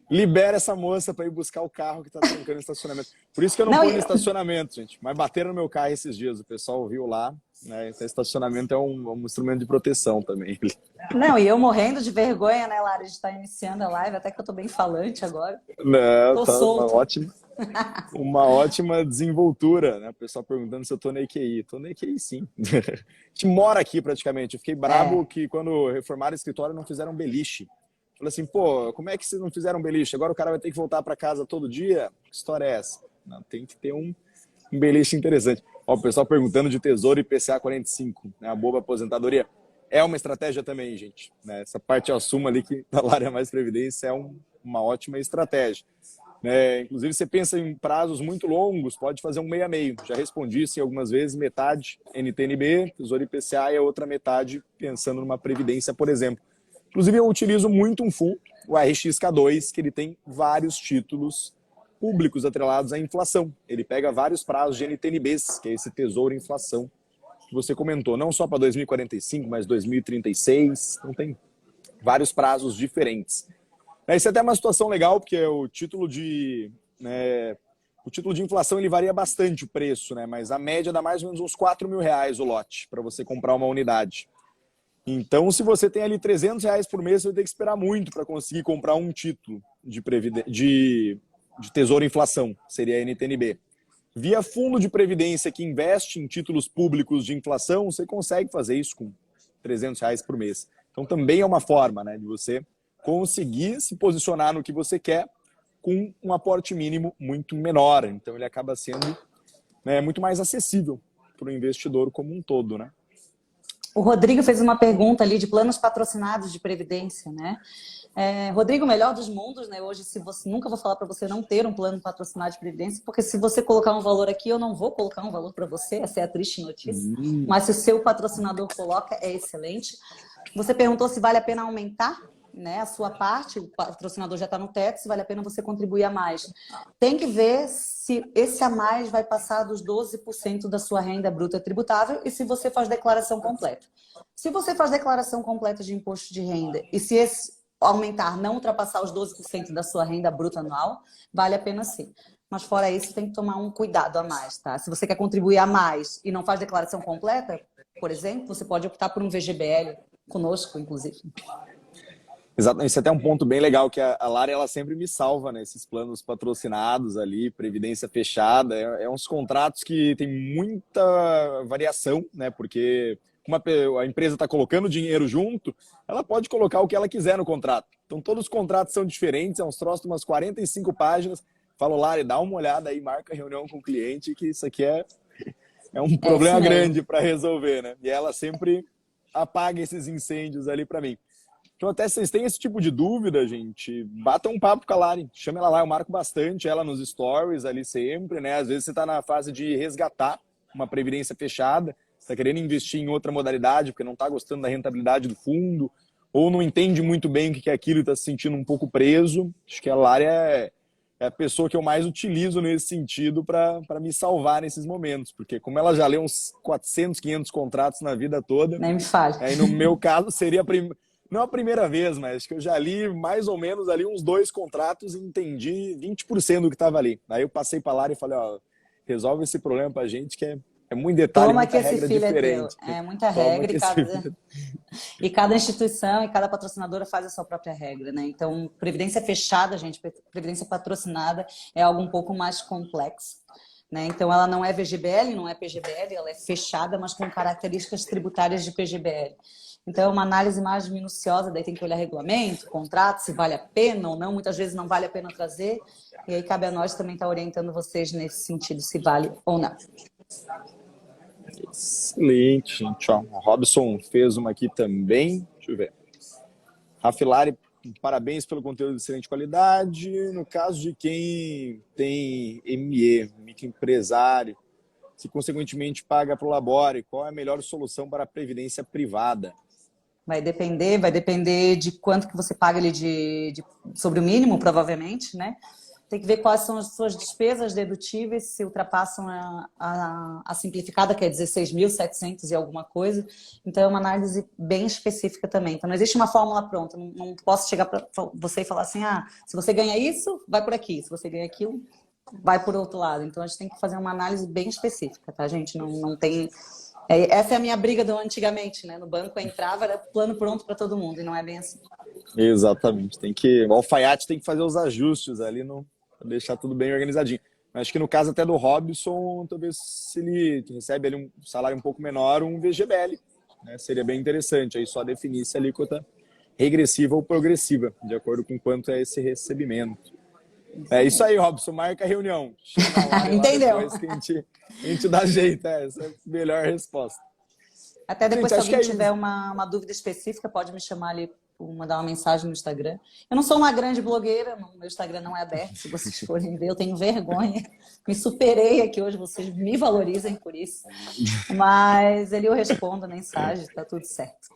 libera essa moça para ir buscar o carro que está trancando o estacionamento. Por isso que eu não ponho no estacionamento, gente. Mas bateram no meu carro esses dias, o pessoal viu lá. Né? Então, estacionamento é um instrumento de proteção também. Não, e eu morrendo de vergonha, né, Lara, de estar iniciando a live, até que eu tô bem falante agora. Não, Tô tá solta. uma ótima desenvoltura, né? O pessoal perguntando se eu tô na EQI. Tô na EQI, sim. A gente mora aqui praticamente. Eu fiquei brabo que quando reformaram o escritório não fizeram beliche. Falei assim, pô, como é que vocês não fizeram beliche? Agora o cara vai ter que voltar para casa todo dia? Que história é essa? Não, tem que ter um beliche interessante. Ó, o pessoal perguntando de Tesouro e IPCA 45, né? A boa aposentadoria. É uma estratégia também, gente. Né? Essa parte eu assumo ali que da área mais previdência é uma ótima estratégia. Né? Inclusive, você pensa em prazos muito longos, pode fazer um meio a meio. Já respondi isso algumas vezes, metade NTNB, Tesouro IPCA e a outra metade pensando numa previdência, por exemplo. Inclusive, eu utilizo muito um fundo, o RXK2, que ele tem vários títulos públicos atrelados à inflação. Ele pega vários prazos de NTNBs, que é esse Tesouro Inflação, que você comentou, não só para 2045, mas 2036. Então, tem vários prazos diferentes. Isso é até uma situação legal, porque o título de inflação ele varia bastante o preço, né? Mas a média dá mais ou menos uns R$ 4.000 o lote para você comprar uma unidade. Então, se você tem ali R$ 300 por mês, você vai ter que esperar muito para conseguir comprar um título de Tesouro Inflação, seria a NTNB. Via fundo de previdência que investe em títulos públicos de inflação, você consegue fazer isso com R$ 300 por mês. Então, também é uma forma, né, de você conseguir se posicionar no que você quer com um aporte mínimo muito menor. Então, ele acaba sendo muito mais acessível para o investidor como um todo, né? O Rodrigo fez uma pergunta ali de planos patrocinados de previdência, né? Rodrigo, melhor dos mundos, né? Hoje, se você nunca vou falar para você não ter um plano patrocinado de previdência, porque se você colocar um valor aqui, eu não vou colocar um valor para você, essa é a triste notícia. Mas se o seu patrocinador coloca, é excelente. Você perguntou se vale a pena aumentar, né, a sua parte, o patrocinador já está no teto, se vale a pena você contribuir a mais. Tem que ver se esse a mais vai passar dos 12% da sua renda bruta tributável e se você faz declaração completa. Se você faz declaração completa de imposto de renda e se esse aumentar, não ultrapassar os 12% da sua renda bruta anual, vale a pena sim. Mas fora isso, tem que tomar um cuidado a mais, tá? Se você quer contribuir a mais e não faz declaração completa, por exemplo, você pode optar por um VGBL, conosco, inclusive. Exato, isso é até um ponto bem legal, que a Lara ela sempre me salva nesses planos patrocinados ali, previdência fechada, uns contratos que tem muita variação, né? Porque a empresa está colocando dinheiro junto, ela pode colocar o que ela quiser no contrato. Então todos os contratos são diferentes, é uns troços de umas 45 páginas. Falo, Lara, dá uma olhada aí, marca reunião com o cliente, que isso aqui é um problema grande para resolver, né? E ela sempre apaga esses incêndios ali para mim. Então, até se vocês têm esse tipo de dúvida, gente, batam um papo com a Lari. Chama ela lá, eu marco bastante ela nos stories ali sempre, né? Às vezes você está na fase de resgatar uma previdência fechada, está querendo investir em outra modalidade porque não está gostando da rentabilidade do fundo, ou não entende muito bem o que é aquilo e está se sentindo um pouco preso. Acho que a Lari é a pessoa que eu mais utilizo nesse sentido para me salvar nesses momentos, porque como ela já leu uns 400, 500 contratos na vida toda, nem me fale. Aí no meu caso seria não a primeira vez, mas acho que eu já li mais ou menos ali uns 2 contratos e entendi 20% do que estava ali. Aí eu passei para a Lara e falei, ó, resolve esse problema para a gente, que é muito detalhe, Toma muita que esse regra filho diferente. é teu. É muita regra e cada instituição e cada patrocinadora faz a sua própria regra, né? Então, previdência fechada, gente, previdência patrocinada é algo um pouco mais complexo. Né? Então, ela não é VGBL, não é PGBL, ela é fechada, mas com características tributárias de PGBL. Então, é uma análise mais minuciosa, daí tem que olhar regulamento, contrato, se vale a pena ou não. Muitas vezes não vale a pena trazer. E aí cabe a nós também estar orientando vocês nesse sentido, se vale ou não. Excelente, gente. Ó, o Robson fez uma aqui também. Deixa eu ver. Rafilari parabéns pelo conteúdo de excelente qualidade. No caso de quem tem ME, microempresário, se consequentemente paga para o Labore, qual é a melhor solução para a previdência privada? Vai depender de quanto que você paga ali sobre o mínimo, provavelmente, né? Tem que ver quais são as suas despesas dedutíveis, se ultrapassam a simplificada, que é 16.700 e alguma coisa. Então, é uma análise bem específica também. Então, não existe uma fórmula pronta. Não posso chegar para você e falar assim, se você ganha isso, vai por aqui. Se você ganha aquilo, vai por outro lado. Então, a gente tem que fazer uma análise bem específica, tá, gente? Não tem... Essa é a minha briga do antigamente, né? No banco, eu entrava, era plano pronto para todo mundo, e não é bem assim. Exatamente. O alfaiate tem que fazer os ajustes ali, para deixar tudo bem organizadinho. Acho que no caso até do Robson, talvez se ele recebe ali um salário um pouco menor, um VGBL, né? Seria bem interessante. Aí só definir se a alíquota regressiva ou progressiva, de acordo com quanto é esse recebimento. É isso aí, Robson. Marca a reunião. Chama lá, Entendeu? Depois que a gente dá jeito. Essa é a melhor resposta. Até depois, gente, se alguém tiver uma dúvida específica, pode me chamar ali, mandar uma mensagem no Instagram. Eu não sou uma grande blogueira, meu Instagram não é aberto, se vocês forem ver, eu tenho vergonha. Me superei aqui hoje, vocês me valorizem por isso. Mas ali eu respondo a mensagem, tá tudo certo.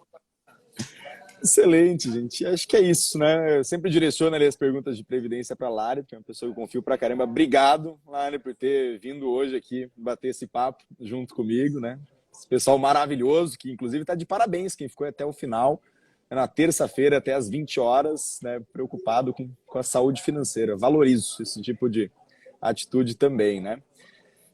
Excelente, gente. Acho que é isso, né? Eu sempre direciono ali as perguntas de previdência para a Lari, que é uma pessoa que eu confio pra caramba. Obrigado, Lari, por ter vindo hoje aqui bater esse papo junto comigo, né? Esse pessoal maravilhoso, que inclusive está de parabéns, quem ficou até o final, na terça-feira até às 20 horas, né? Preocupado com a saúde financeira. Valorizo esse tipo de atitude também, né?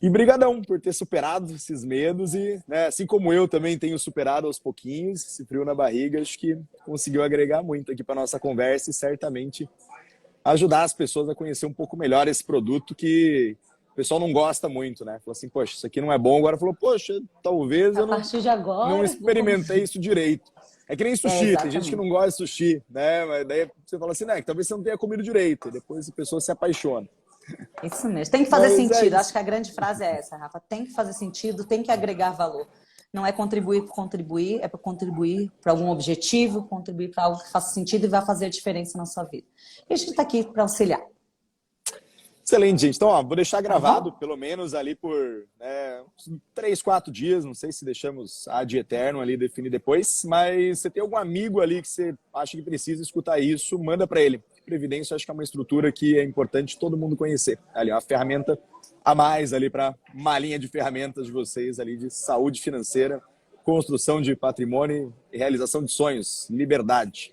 E brigadão por ter superado esses medos e, né, assim como eu também tenho superado aos pouquinhos, esse frio na barriga, acho que conseguiu agregar muito aqui para nossa conversa e certamente ajudar as pessoas a conhecer um pouco melhor esse produto que o pessoal não gosta muito, né? Falou assim, poxa, isso aqui não é bom, agora falou, poxa, talvez eu partir de agora, não experimentei isso direito. É que nem sushi, tem gente que não gosta de sushi, né? Mas daí você fala assim, né, que talvez você não tenha comido direito, e depois a pessoa se apaixona. Isso mesmo. Tem que fazer sentido. Acho que a grande frase é essa, Rafa. Tem que fazer sentido, tem que agregar valor. Não é contribuir por contribuir, é para contribuir para algum objetivo, contribuir para algo que faça sentido e vai fazer a diferença na sua vida. E a gente está aqui para auxiliar. Excelente, gente. Então, vou deixar gravado, pelo menos ali por uns 3, 4 dias. Não sei se deixamos ad eterno ali definir depois, mas você tem algum amigo ali que você acha que precisa escutar isso, manda para ele. Previdência, acho que é uma estrutura que é importante todo mundo conhecer. Ali, uma ferramenta a mais ali para uma linha de ferramentas de vocês ali de saúde financeira, construção de patrimônio e realização de sonhos, liberdade.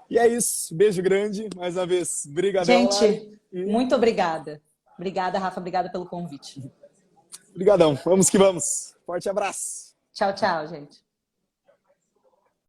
E é isso. Beijo grande, mais uma vez. Obrigadão, gente, muito obrigada. Obrigada, Rafa. Obrigada pelo convite. Obrigadão. Vamos que vamos. Forte abraço. Tchau, tchau, gente.